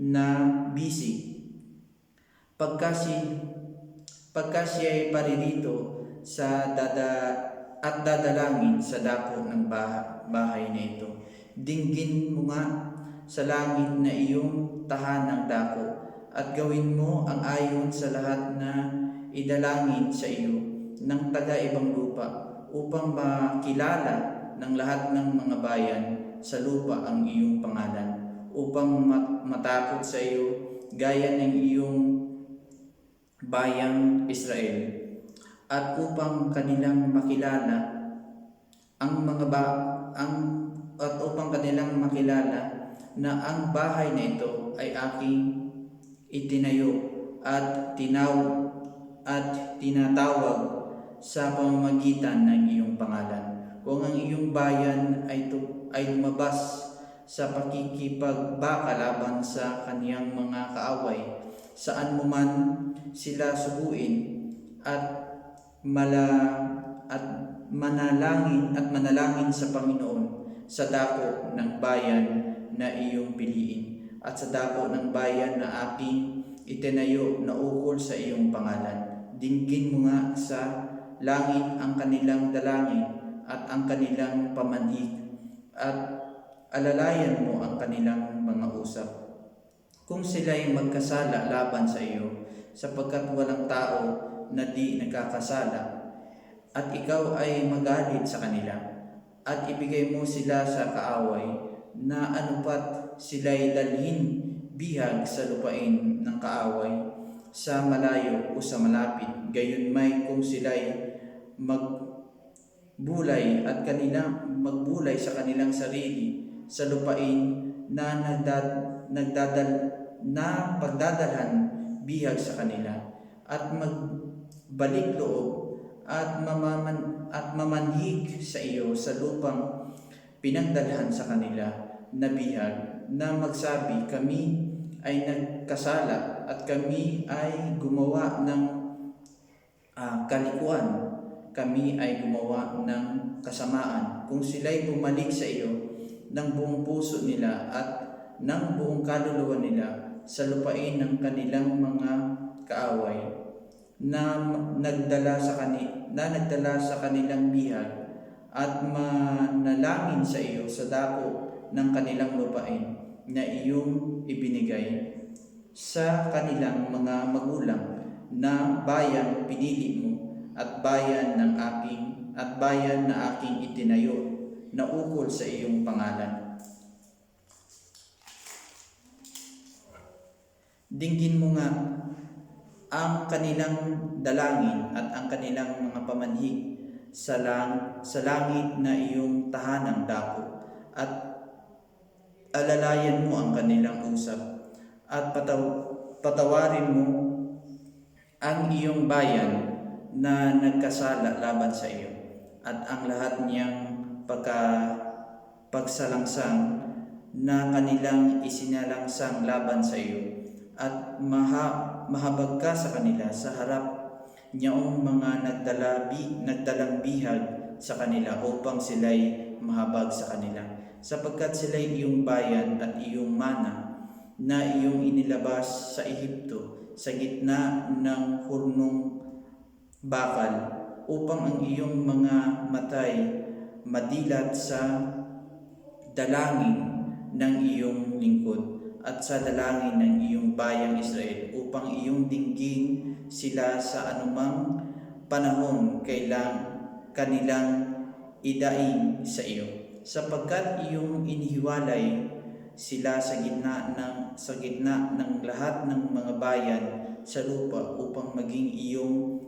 na bisig, pagka siya ay paririto at dadalangin sa dako ng bahay na ito. Dinggin mo nga sa langit na iyong tahanang dako, at gawin mo ang ayon sa lahat na idalangin sa iyo ng taga-ibang lupa, upang makilala ng lahat ng mga bayan sa lupa ang iyong pangalan, upang matakot sa iyo gaya ng iyong bayang Israel, at upang kanilang makilala na ang bahay na ito ay aking itinayo at tinatawag sa pamamagitan ng iyong pangalan. Kung ang iyong bayan ay lumabas sa pakikipagbaka laban sa kaniyang mga kaaway, saan mo man sila subuin, at manalangin sa Panginoon sa dako ng bayan na iyong piliin, at sa dako ng bayan na aking itinayo na ukol sa iyong pangalan. Dinggin mo nga sa langit ang kanilang dalangin at ang kanilang pamanhik, at alalayan mo ang kanilang mga usap. Kung sila'y magkasala laban sa iyo, sapagkat walang tao na di nagkakasala, at ikaw ay magalit sa kanila, at ibigay mo sila sa kaaway, na anupat sila'y dalhin bihag sa lupain ng kaaway, sa malayo o sa malapit, gayon may kung sila'y magbulay sa kanilang sarili sa lupain na pagdadalhan bihag sa kanila, at magbalik loob at mamanhik sa iyo sa lupang pinagdalhan sa kanila na bihag, na magsabi, kami ay nagkasala at kami ay gumawa ng kalikuan, kami ay gumawa ng kasamaan. Kung sila'y bumalik sa iyo ng buong puso nila at ng buong kaluluwa nila sa lupain ng kanilang mga kaaway na nagdala sa kanilang bihag at manalangin sa iyo sa dako ng kanilang lupain na iyong ibinigay sa kanilang mga magulang na bayang pinili mo at bayan na aking itinayo na ukol sa iyong pangalan. Dinggin mo nga ang kanilang dalangin at ang kanilang mga pamanhik sa langit na iyong tahanang dako, at alalayan mo ang kanilang usap at patawarin mo ang iyong bayan na nagkasala laban sa iyo at ang lahat niyang pagsalangsang na kanilang isinalangsang laban sa iyo, at mahabag ka sa kanila sa harap niyong mga nagdalang bihag sa kanila upang sila'y mahabag sa kanila, sapagkat sila'y iyong bayan at iyong mana na iyong inilabas sa Ehipto sa gitna ng hurnong bakal, upang ang iyong mga matay madilat sa dalangin ng iyong lingkod at sa dalangin ng iyong bayang Israel, upang iyong dinggin sila sa anumang panahon kanilang idaing sa iyo, sapagkat iyong inihiwalay sila sa gitna ng lahat ng mga bayan sa lupa upang maging iyong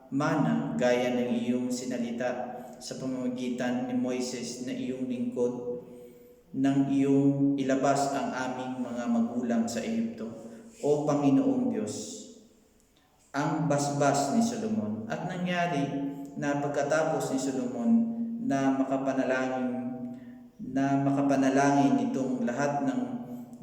mana gaya ng iyong sinalita sa pamamagitan ni Moises na iyong lingkod nang iyong ilabas ang aming mga magulang sa Ehipto. O Panginoong Diyos, ang basbas ni Solomon. At nangyari na pagkatapos ni Solomon na makapanalangin itong lahat ng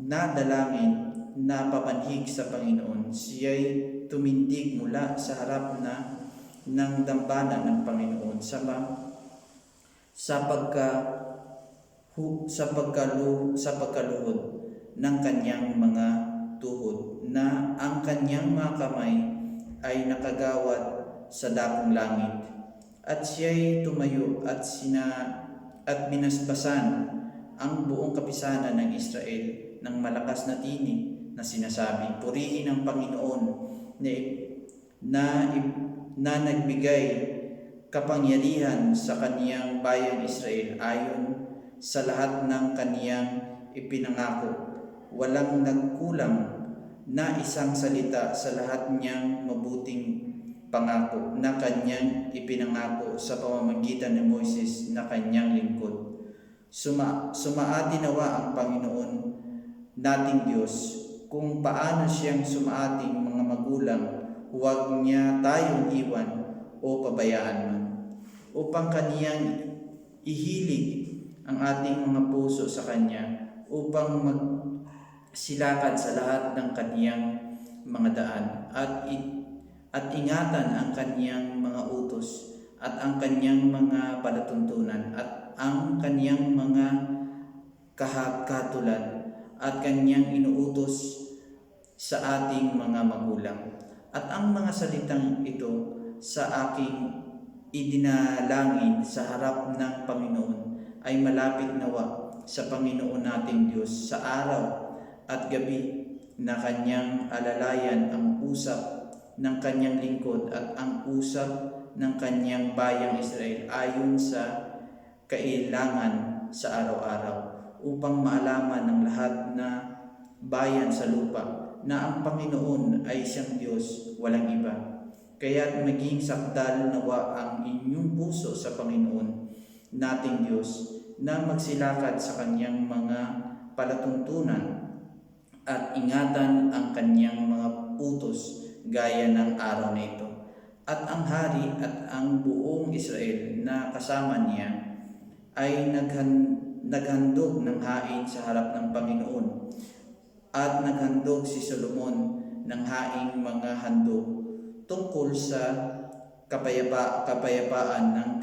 nadalangin na papanhig sa Panginoon, siya'y tumindig mula sa harap ng dambana ng Panginoon sa pagkaluhod ng kanyang mga tuhod, na ang kanyang mga kamay ay nakagawad sa dakong langit. At siya'y tumayo at binasbasan ang buong kapisanan ng Israel ng malakas na tinig na sinasabi, purihin ang Panginoon na nagbigay kapangyarihan sa kaniyang bayang Israel ayon sa lahat ng kaniyang ipinangako. Walang nagkulang na isang salita sa lahat niyang mabuting pangako na kanyang ipinangako sa pamamagitan ni Moises na kanyang lingkod. Sumaati nawa ang Panginoon nating Diyos kung paano siyang sumaating mga magulang, huwag niya tayong iwan o pabayaan man, upang kaniyang ihilig ang ating mga puso sa Kanya, upang magsilakad sa lahat ng Kaniyang mga daan at ingatan ang Kaniyang mga utos at ang Kaniyang mga palatuntunan at ang Kaniyang mga kahatulan at Kaniyang inuutos sa ating mga magulang. At ang mga salitang ito sa aking idinalangin sa harap ng Panginoon ay malapit nawa sa Panginoon nating Diyos sa araw at gabi, na kanyang alalayan ang usap ng kanyang lingkod at ang usap ng kanyang bayang Israel ayon sa kailangan sa araw-araw, upang maalaman ng lahat na bayan sa lupa na ang Panginoon ay siyang Diyos, walang iba. Kaya't maging sakdal nawa ang inyong puso sa Panginoon nating Diyos, na magsilakad sa kanyang mga palatuntunan at ingatan ang kanyang mga utos gaya ng araw na ito. At ang hari at ang buong Israel na kasama niya ay naghandog ng hain sa harap ng Panginoon, at naghandog si Solomon ng haing mga handog tungkol sa kapayapaan ng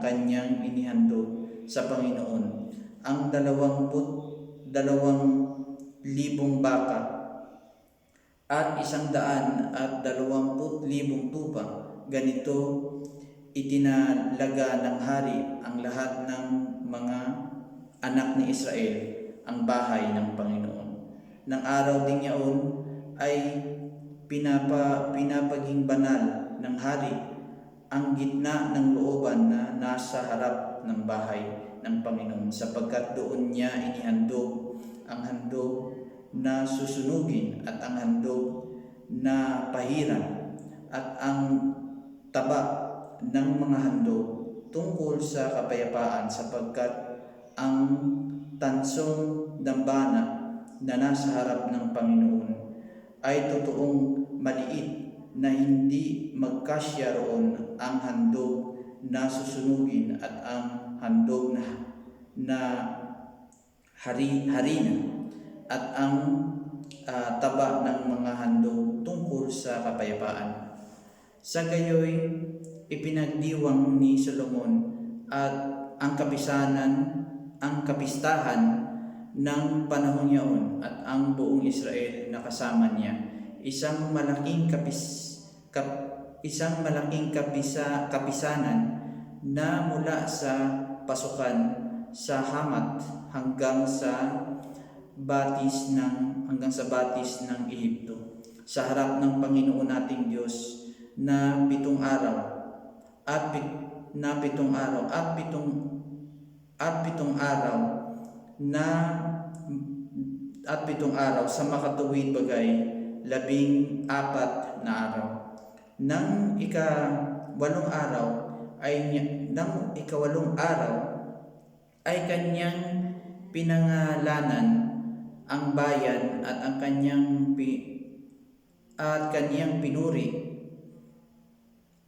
kanyang inihandog sa Panginoon. Ang 22,000 baka at 120,000 tupa. Ganito itinalaga ng hari ang lahat ng mga anak ni Israel, ang bahay ng Panginoon. Nang araw ding yaon ay pinapaging banal ng hari ang gitna ng looban na nasa harap ng bahay ng Panginoon, sapagkat doon niya inihandog ang handog na susunugin at ang handog na pahiran at ang taba ng mga handog tungkol sa kapayapaan, sapagkat ang tansong dambana na nasa harap ng Panginoon ay totoong maliit na hindi magkasya roon ang handog na susunugin at ang handog na harina at ang taba ng mga handog tungkol sa kapayapaan. Sa gayoy, ipinagdiwang ni Solomon at ang kapistahan ng panahon yaon at ang buong Israel na kasama niya, isang malaking kapisanan na mula sa pasukan sa Hamat hanggang sa batis ng Ehipto, sa harap ng Panginoon nating Diyos na 7 araw at 7 araw sa makatuwid bagay 14 na araw. Nang ikawalong araw ay kanyang pinangalanan ang bayan at ang kanyang pinuri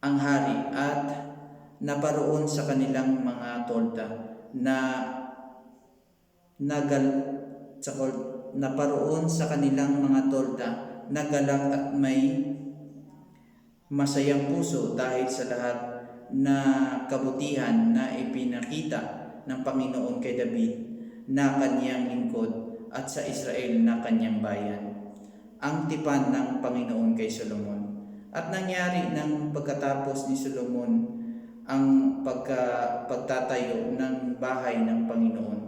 ang hari at naparoon sa kanilang mga tolda nagalak at may masayang puso dahil sa lahat na kabutihan na ipinakita ng Panginoon kay David na kanyang lingkod at sa Israel na kanyang bayan. Ang tipan ng Panginoon kay Solomon. At nangyari ng pagkatapos ni Solomon ang pagtatayo ng bahay ng Panginoon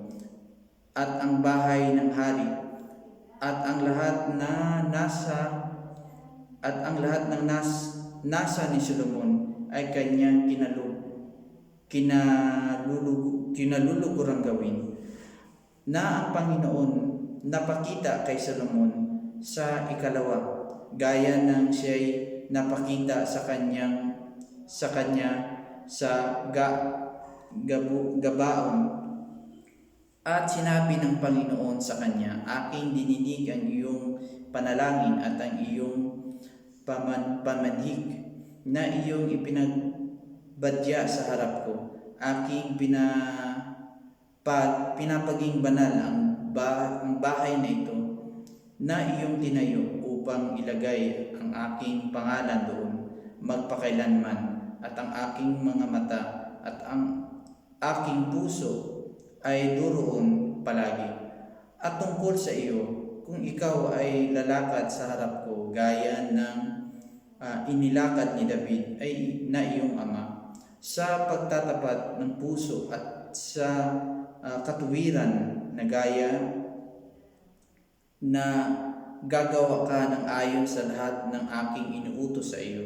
at ang bahay ng hari at ang lahat ng nasa ni Solomon ay kanyang kinalulugurang gawin, na ang Panginoon napakita kay Solomon sa ikalawa, gaya ng siya'y napakita sa kanya sa Gabaon. At sinabi ng Panginoon sa kanya, aking dininig ang iyong panalangin at ang iyong pamanhik na iyong ipinagbadya sa harap ko. Aking pinapaging banal ang bahay na ito na iyong tinayo upang ilagay ang aking pangalan doon magpakailanman, at ang aking mga mata at ang aking puso ay duroon palagi. At tungkol sa iyo, kung ikaw ay lalakad sa harap ko gaya ng inilakad ni David ay na iyong ama, sa pagtatapat ng puso at sa katuwiran na gaya na gagawa ka ng ayon sa lahat ng aking inuutos sa iyo,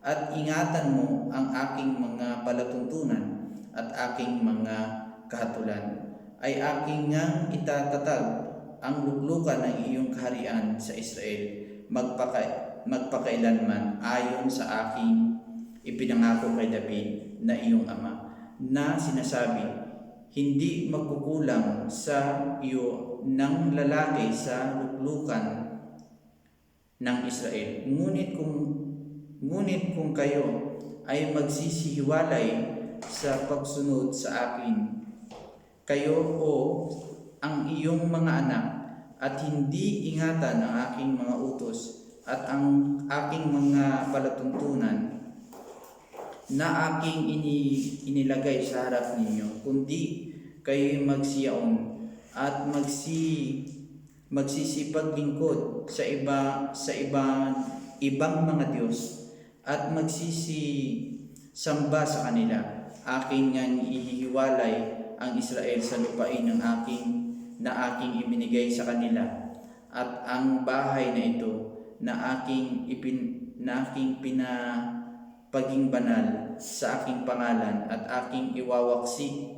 at ingatan mo ang aking mga palatuntunan at aking mga kahatulan, ay aking ngang itatatag ang luklukan ng iyong kaharian sa Israel magpakailanman, ayon sa aking ipinangako kay David na iyong ama, na sinasabi, hindi magkukulang sa iyo ng lalaki sa luklukan ng Israel. Ngunit kung kayo ay magsisihiwalay sa pagsunod sa akin, kayo o ang iyong mga anak at hindi ingatan ang aking mga utos at ang aking mga palatuntunan na aking inilagay sa harap ninyo, kundi kayo'y magsiyaon at magsisipaglingkod ibang mga Diyos at magsisisamba sa kanila. Aking ngang ihihiwalay ang Israel sa lupain na aking ibinigay sa kanila, at ang bahay na ito na aking pinapaging banal sa aking pangalan at aking iwawaksi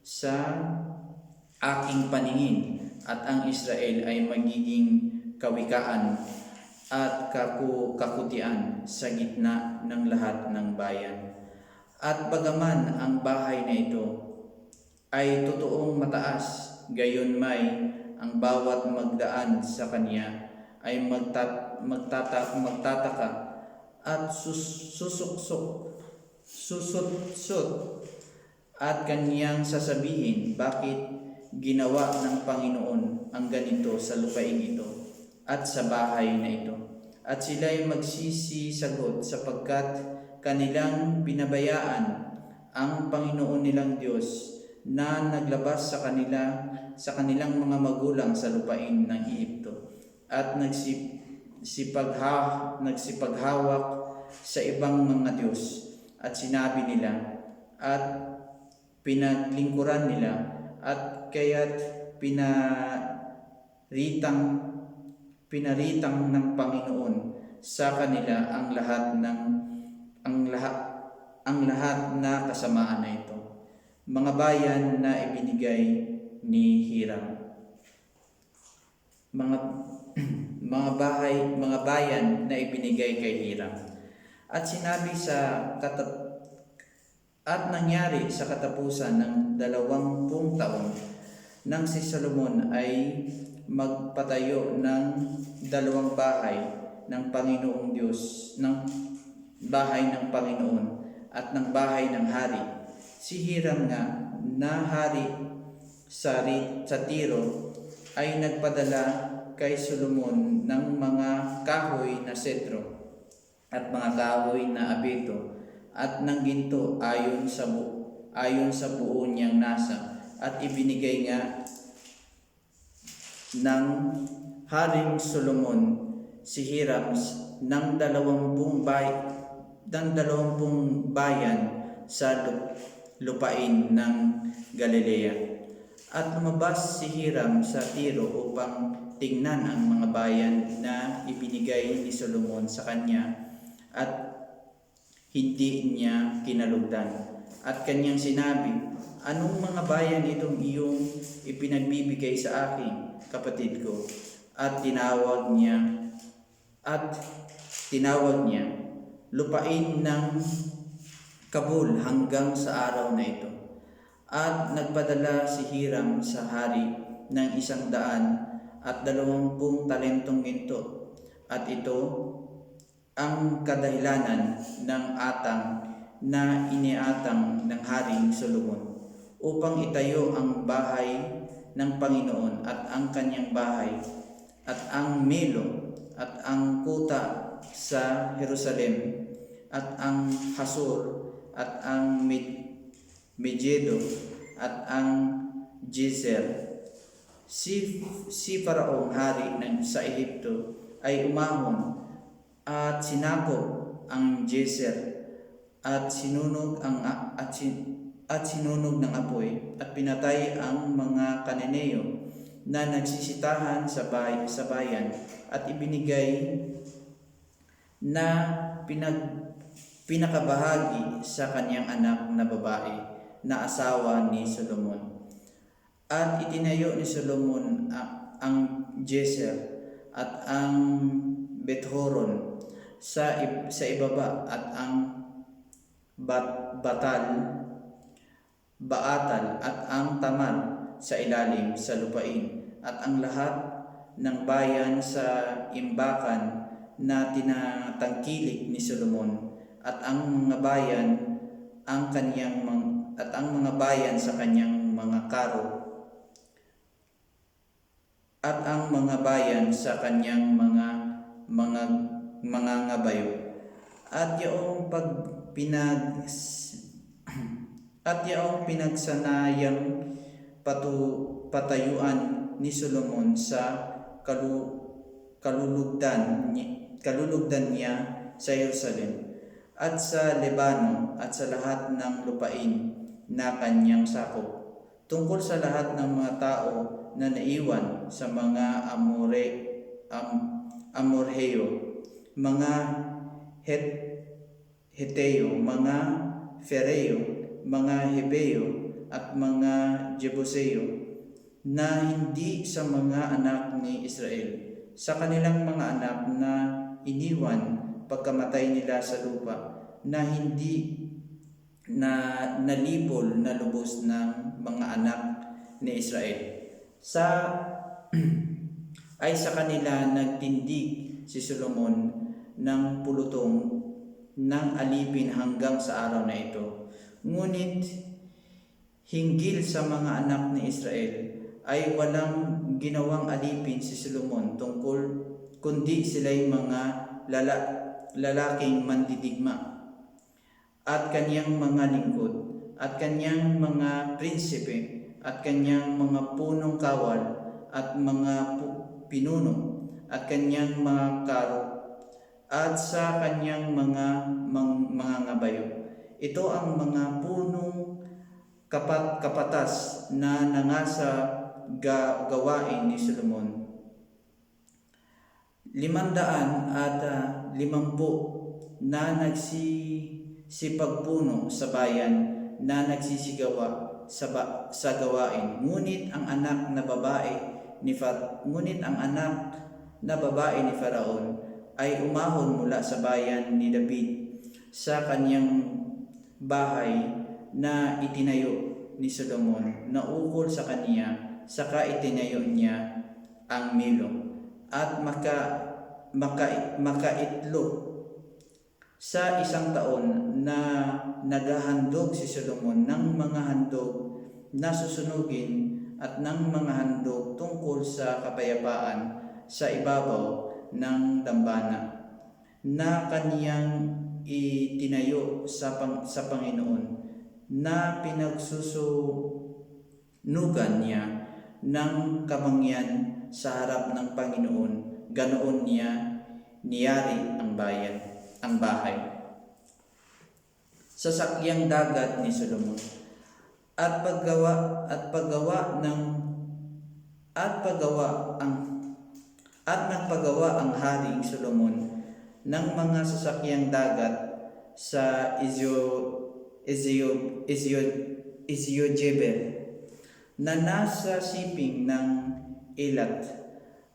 sa aking paningin, at ang Israel ay magiging kawikaan at kakutian sa gitna ng lahat ng bayan. At bagaman ang bahay na ito ay totoong mataas, gayunmay ang bawat magdaan sa kanya ay magtataka at susut at kanyang sasabihin, bakit ginawa ng Panginoon ang ganito sa lupain ito at sa bahay na ito? At sila'y magsisisagot sapagkat kanilang pinabayaan ang Panginoon nilang Diyos na naglabas sa kanilang mga magulang sa lupain ng Ehipto, at nagsipaghawak sa ibang mga Diyos, at sinabi nila at pinaglingkuran nila, at kaya't pinaritang ng Panginoon sa kanila ang lahat na kasamaan na ito. Mga bayan na ibinigay ni Hiram. Mga bayan na ibinigay kay Hiram. At nangyari sa katapusan ng 20 taon nang si Solomon ay magpatayo ng 2 bahay ng Panginoong Diyos, ng bahay ng Panginoon at ng bahay ng hari. Si Hiram nga na hari sa Tiro ay nagpadala kay Solomon ng mga kahoy na sedro at mga kahoy na abeto at ng ginto ayon sa buo niyang nasa, at ibinigay nga ng Haring Solomon si Hiram ng 20 bayan sa lupain ng Galilea. At lumabas si Hiram sa Tiro upang tingnan ang mga bayan na ibinigay ni Solomon sa kanya, at hindi niya kinalugdan. At kanyang sinabi, anong mga bayan itong iyong ipinagbibigay sa akin, kapatid ko? At tinawag niya lupain ng Kabul hanggang sa araw na ito. At nagpadala si Hiram sa hari ng 120 talentong ginto, at ito ang kadahilanan ng atang na iniatang ng Haring Solomon upang itayo ang bahay ng Panginoon at ang kanyang bahay at ang Milo at ang kuta sa Jerusalem at ang Hasor at ang Megiddo at ang Gezer. Si Faraong hari sa Ehipto ay umahon at sinakop ang Gezer at sinunog ng apoy at pinatay ang mga Kananeo na nagsisitahan sa bayan, at ibinigay na pinakabahagi sa kanyang anak na babae na asawa ni Solomon. At itinayo ni Solomon ang Gezer at ang Beth-horon sa ibaba at ang Baatal at ang Tamar sa ilalim sa lupain, at ang lahat ng bayan sa imbakan na tinatangkilik ni Solomon, at ang mga bayan sa kanyang mga karo at ang mga bayan sa kanyang mga ngabayo. At yaong pinagsanayang patayuan ni Solomon sa kalulugdan niya sa Jerusalem at sa Lebano at sa lahat ng lupain na kanyang sakop, tungkol sa lahat ng mga tao na naiwan sa mga Amorheo, mga Heteo, mga Fereo, mga Hebeo at mga Jebuseo, na hindi sa mga anak ni Israel, sa kanilang mga anak na iniwan pagkamatay nila sa lupa, na hindi na nalipol na lubos ng mga anak ni Israel. Ay sa kanila nagtindig si Solomon ng pulutong ng alipin hanggang sa araw na ito. Ngunit hinggil sa mga anak ni Israel ay walang ginawang alipin si Solomon kundi sila'y mga lalaking mandidigma at kanyang mga lingkod at kanyang mga prinsipe at kanyang mga punong kawal at mga pinuno at kanyang mga karo at sa kanyang mga ngabayo. Ito ang mga punong kapatas na nangasa gawain ni Solomon. 550 na nagsisipagpuno sa bayan na nagsisigawa sa gawain. Ngunit ang anak na babae ni Faraon ay umahon mula sa bayan ni David sa kanyang bahay na itinayo ni Solomon na ukol sa kaniya, saka itinayo niya ang Milo at makaitlo. Sa isang taon na naghahandog si Solomon ng mga handog na susunugin at ng mga handog tungkol sa kapayapaan sa ibabaw ng dambana na kaniyang itinayo sa Panginoon, na pinagsusunugan niya ng kamangyan sa harap ng Panginoon. Ganoon niya niyari ang bahay. Sasakyang dagat ni Solomon at nagpagawa ang Haring Solomon ng mga sasakyang dagat sa Eziogeber na nasa siping ng Elat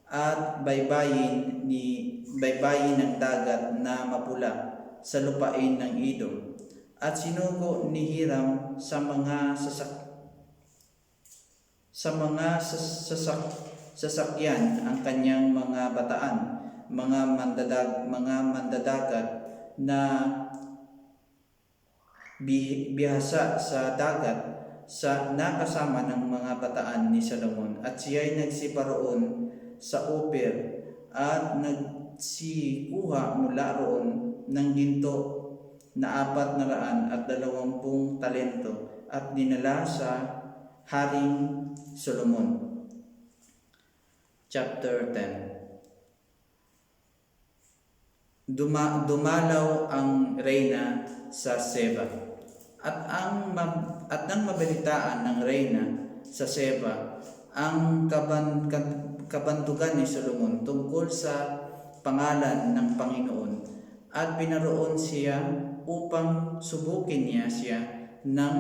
at baybayin ng dagat na mapula sa lupain ng Edom, at sinugo ni Hiram sa mga sasakyan ang kanyang mga bataan, mga mandadagat na bihasa sa dagat sa nakasama ng mga bataan ni Solomon, at siya'y nagsiparoon sa Ophir at nagsikuha mula roon ng ginto na 420 talento at dinala sa Haring Solomon. Chapter 10. Dumalaw ang reyna sa Seba, at nang mabalitaan ng reyna sa Seba ang kabantugan ni Solomon tungkol sa pangalan ng Panginoon, at pinaroon siya upang subukin niya siya ng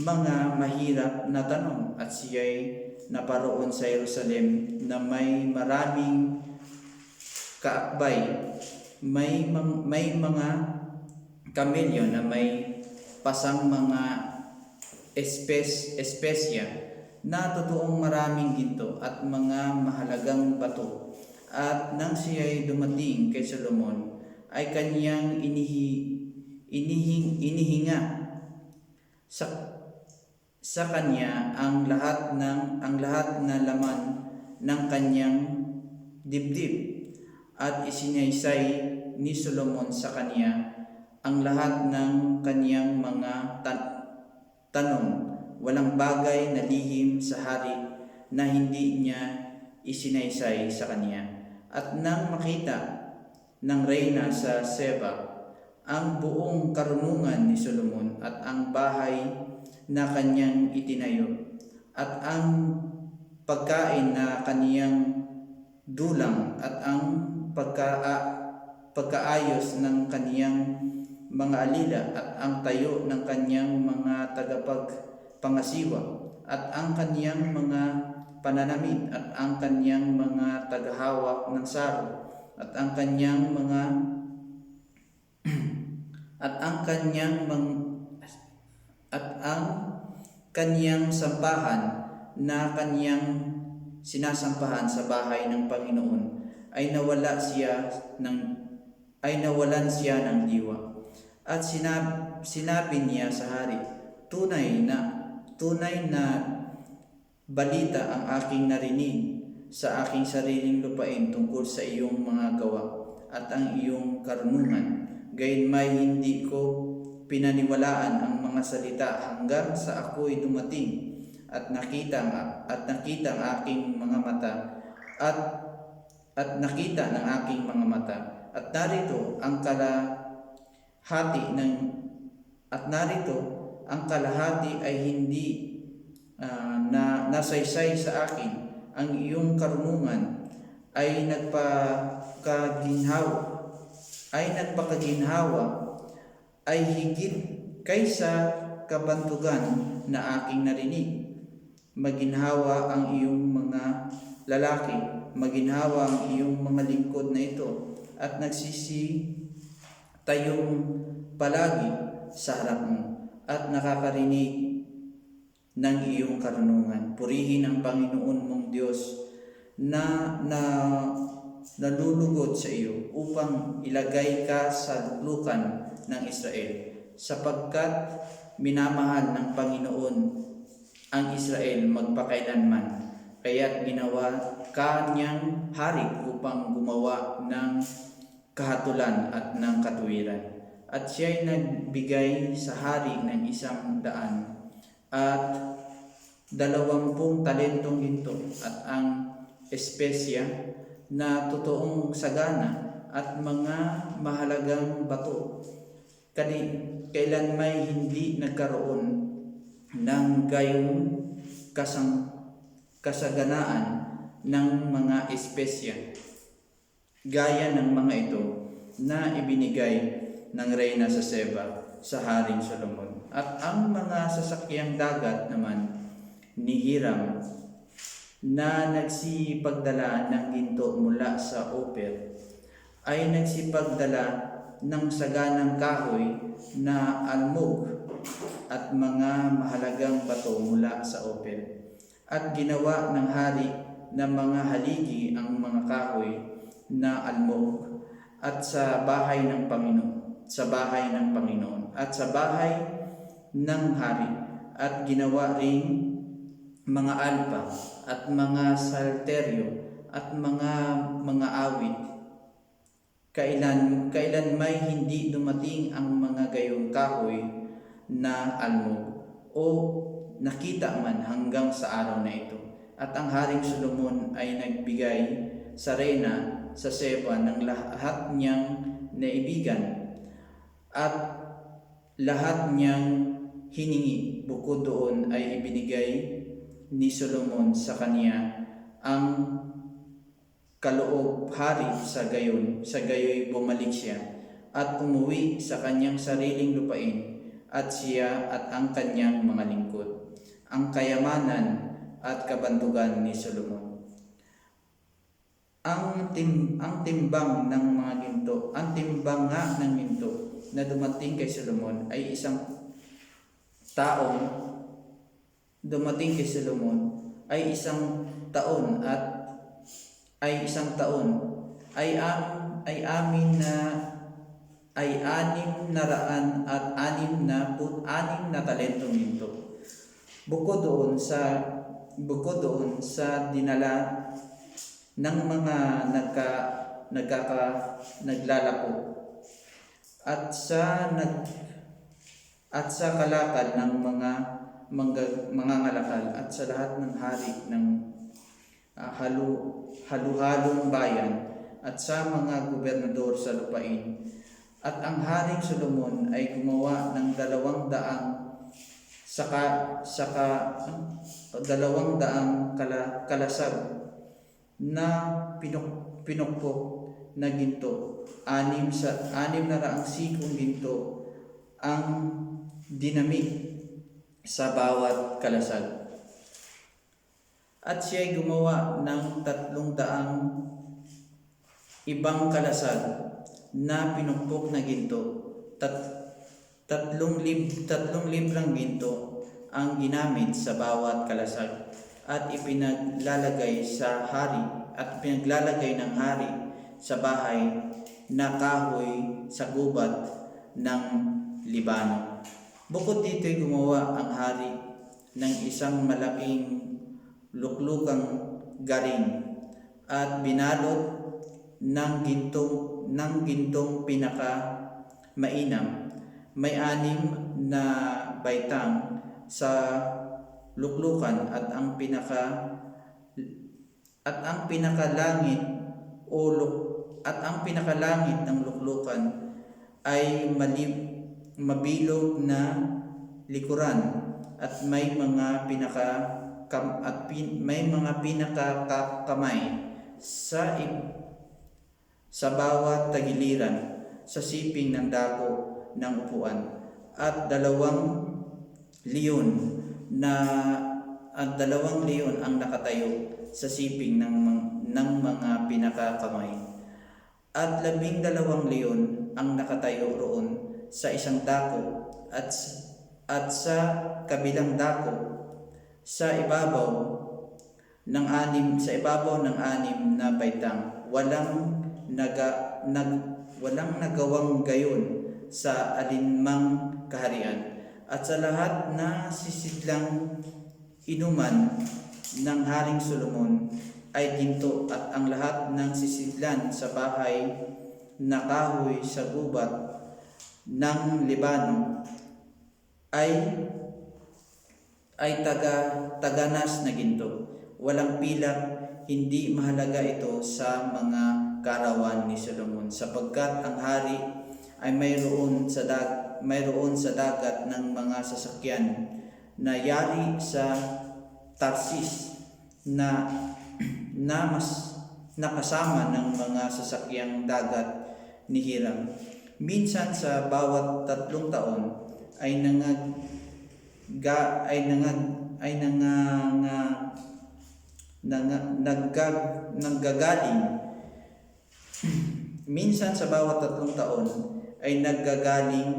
mga mahirap na tanong, at siya'y naparoon sa Jerusalem na may maraming kaakbay, may mga kamelyo na may pasang mga espesya na totoong maraming ginto at mga mahalagang bato. At nang siya'y dumating kay Solomon, ay kaniyang inihinga sa kanya ang lahat na laman ng kanyang dibdib at isinaysay ni Solomon sa kanya ang lahat ng kanyang mga tanong. Walang bagay na lihim sa hari na hindi niya isinaysay sa kanya. At nang makita ng reyna sa Seba ang buong karunungan ni Solomon at ang bahay na kanyang itinayo at ang pagkain na kaniyang dulang at ang pagkaayos ng kaniyang mga alila at ang tayo ng kaniyang mga tagapagpangasiwa at ang kaniyang mga pananamit at ang kaniyang mga tagahawak ng saro at ang kaniyang mga at ang kaniyang sampahan na kaniyang sinasampahan sa bahay ng Panginoon ay nawalan siya ng diwa. At sinabi niya sa hari, tunay na balita ang aking narinig sa aking sariling lupain tungkol sa iyong mga gawa at ang iyong karunungan. Gayunmay hindi ko pinaniwalaan ang mga salita hanggang sa ako'y dumating at nakita ang aking mga mata at nakita ng aking mga mata. At narito ang kalahati ay hindi na nasaysay sa akin. Ang iyong karunungan ay nagpakaginhawa ay higit kaysa kabantugan na aking narinig. Maginhawa ang iyong mga lalaki, maginhawa ang iyong mga lingkod na ito, at nagsisitayong palagi sa harap mo at nakakarinig ng iyong karunungan. Purihin ang Panginoon mong Diyos na nalulugod sa iyo upang ilagay ka sa luklukan ng Israel, sapagkat minamahal ng Panginoon ang Israel magpakailanman. Kaya't ginawa ka niyang hari upang gumawa ng kahatulan at ng katuwiran. At siya'y nagbigay sa hari ng 100 at 20 talentong ginto at ang espesya na totoong sagana at mga mahalagang bato. Kailanmay hindi nagkaroon ng gayong kasaganaan ng mga espesya gaya ng mga ito na ibinigay ng reyna sa Seba sa Haring Solomon. At ang mga sasakyang dagat naman ni Hiram na nagsipagdala ng ginto mula sa Ophir ay nagsipagdala ng saganang kahoy na almog at mga mahalagang bato mula sa Ophir. At ginawa ng hari ng mga haligi ang mga kahoy na almog at sa bahay ng Panginoon, at sa bahay ng hari, at ginawa ring mga alpa at mga salteryo at mga awit. Kailan may hindi dumating ang mga gayong kahoy na almog o nakita man hanggang sa araw na ito. At ang Haring Solomon ay nagbigay sa reyna sa Seba ng lahat niyang naibigan at lahat niyang hiningi. Bukod doon ay ibinigay ni Solomon sa kanya ang kaloob hari sa gayoy bumalik siya at umuwi sa kanyang sariling lupain, at siya at ang kanyang mga lingkod. Ang kayamanan at kabantugan ni Solomon. Ang timbang ng mga ginto, ang timbang nga ng ginto na dumating kay Solomon ay isang taon ay 666 na talentong ginto. Bukod doon sa dinala ng mga naglalako at sa kalakal ng mga ngalakal at sa lahat ng hari ng halu-halong bayan at sa mga gobernador sa lupain. At ang Haring Solomon ay gumawa ng 200 kalasag na pinukpok na ginto. 600 sikong ginto ang dinamit sa bawat kalasag. At siya ay gumawa ng 300 ibang kalasag na pinukpok na ginto. 3 librang ginto ang ginamit sa bawat kalasag at ipinaglalagay ng hari sa bahay na kahoy sa gubat ng Libano. Bukod dito'y gumawa ang hari ng isang malaking luklukang garing at binalot ng gintong pinaka mainam. May 6 na baitang sa luklukan at ang pinakalangit ng luklukan ay mabilog na likuran at may mga pinakakamay sa bawat tagiliran sa siping ng dako ng upuan at 2 leon ang nakatayo sa siping ng mga pinakakamay at 12 leon ang nakatayo roon sa isang dako at sa kabilang dako sa ibabaw ng 6 na baitang. Walang nagawang gayon sa alinmang kaharian. At sa lahat na sisidlang inuman ng Haring Solomon ay ginto at ang lahat ng sisidlan sa bahay na kahoy sa gubat ng Libano ay taganas na ginto. Walang pilak, hindi mahalaga ito sa mga karawan ni Solomon sapagkat ang hari ay mayroon sa dagat ng mga sasakyan na yari sa Tarsis na kasama ng mga sasakyang dagat ni Hiram. Minsan sa bawat 3 taon ay naggagaling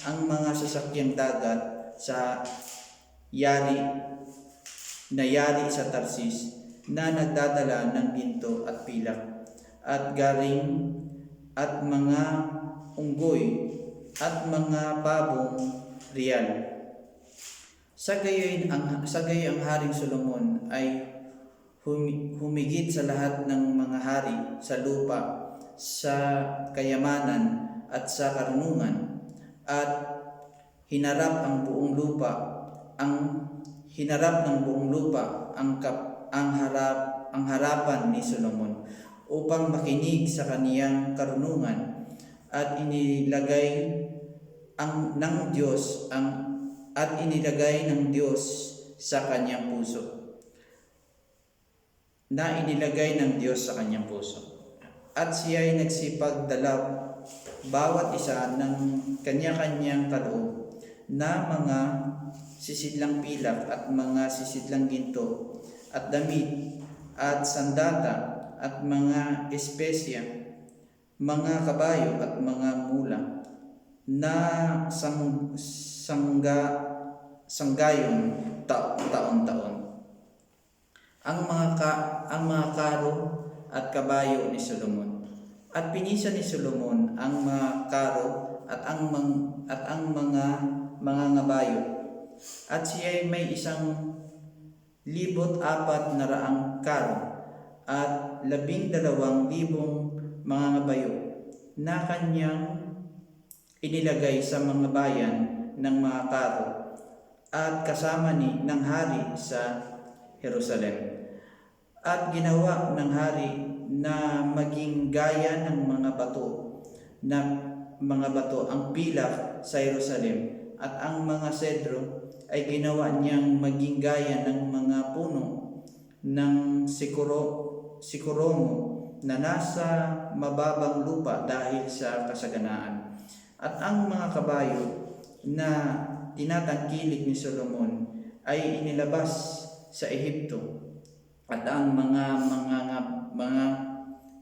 ang mga sasakyang dagat sa yari sa Tarsis na nagdadala ng ginto at pilak at galing at mga unggoy at mga pabong riyal. Sa gayon ang Haring Solomon ay humigit sa lahat ng mga hari sa lupa, sa kayamanan at sa karunungan, at hinarap ng buong lupa ang harapan ni Solomon upang makinig sa kaniyang karunungan at inilagay ng Diyos sa kanyang puso. At siya ay nagsipagdala bawat isa ng kanya-kanyang kaloob na mga sisidlang pilak at mga sisidlang ginto at damit at sandata at mga espesya, mga kabayo at mga mula na sanggayon taon-taon. Ang mga karo at kabayo ni Solomon. At pinisa ni Solomon ang mga karo at ang mga ngabayo. At siya ay may 1,400 karo at 12,000 mga ngabayo na kanyang inilagay sa mga bayan ng mga karo at kasama ng hari sa Jerusalem. At ginawa ng hari na maging gaya ng mga bato ang pilak sa Jerusalem, at ang mga sedro ay ginawa niyang maging gaya ng mga puno ng sikuromo na nasa mababang lupa dahil sa kasaganaan. At ang mga kabayo na tinatangkilik ni Solomon ay inilabas sa Ehipto, at ang mga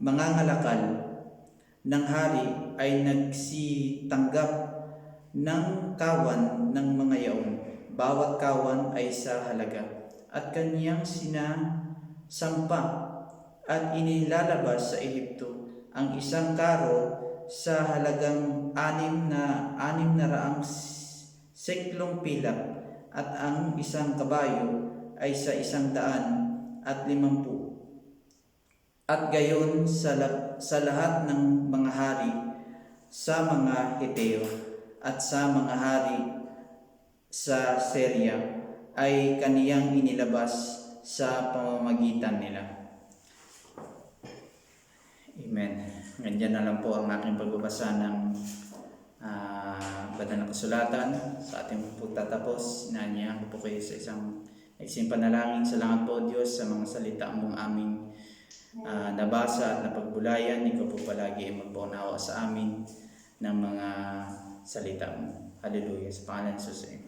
mangangalakal ng hari ay nagsitanggap ng kawan ng mga yaon. Bawat kawan ay sa halaga, at kaniyang sinasampa at inilalabas sa Ehipto ang isang karo sa halagang 600 seklong pilak, at ang isang kabayo ay sa 150. At gayon sa lahat ng mga hari sa mga Heteo at sa mga hari sa Syria ay kaniyang inilabas sa pamamagitan nila. Amen. Ganyan na lang po ang aking pagbabasa ng banal na kasulatan. Sa ating pagtatapos, inaanyayahan ko po kayo sa isang naiksing panalangin. Salamat po, Diyos, sa mga salita mong aming nabasa at napagbulayan. Ikaw po palagi magpaunawa sa amin ng mga salita mo. Hallelujah. Sa pangalan ng Jesus.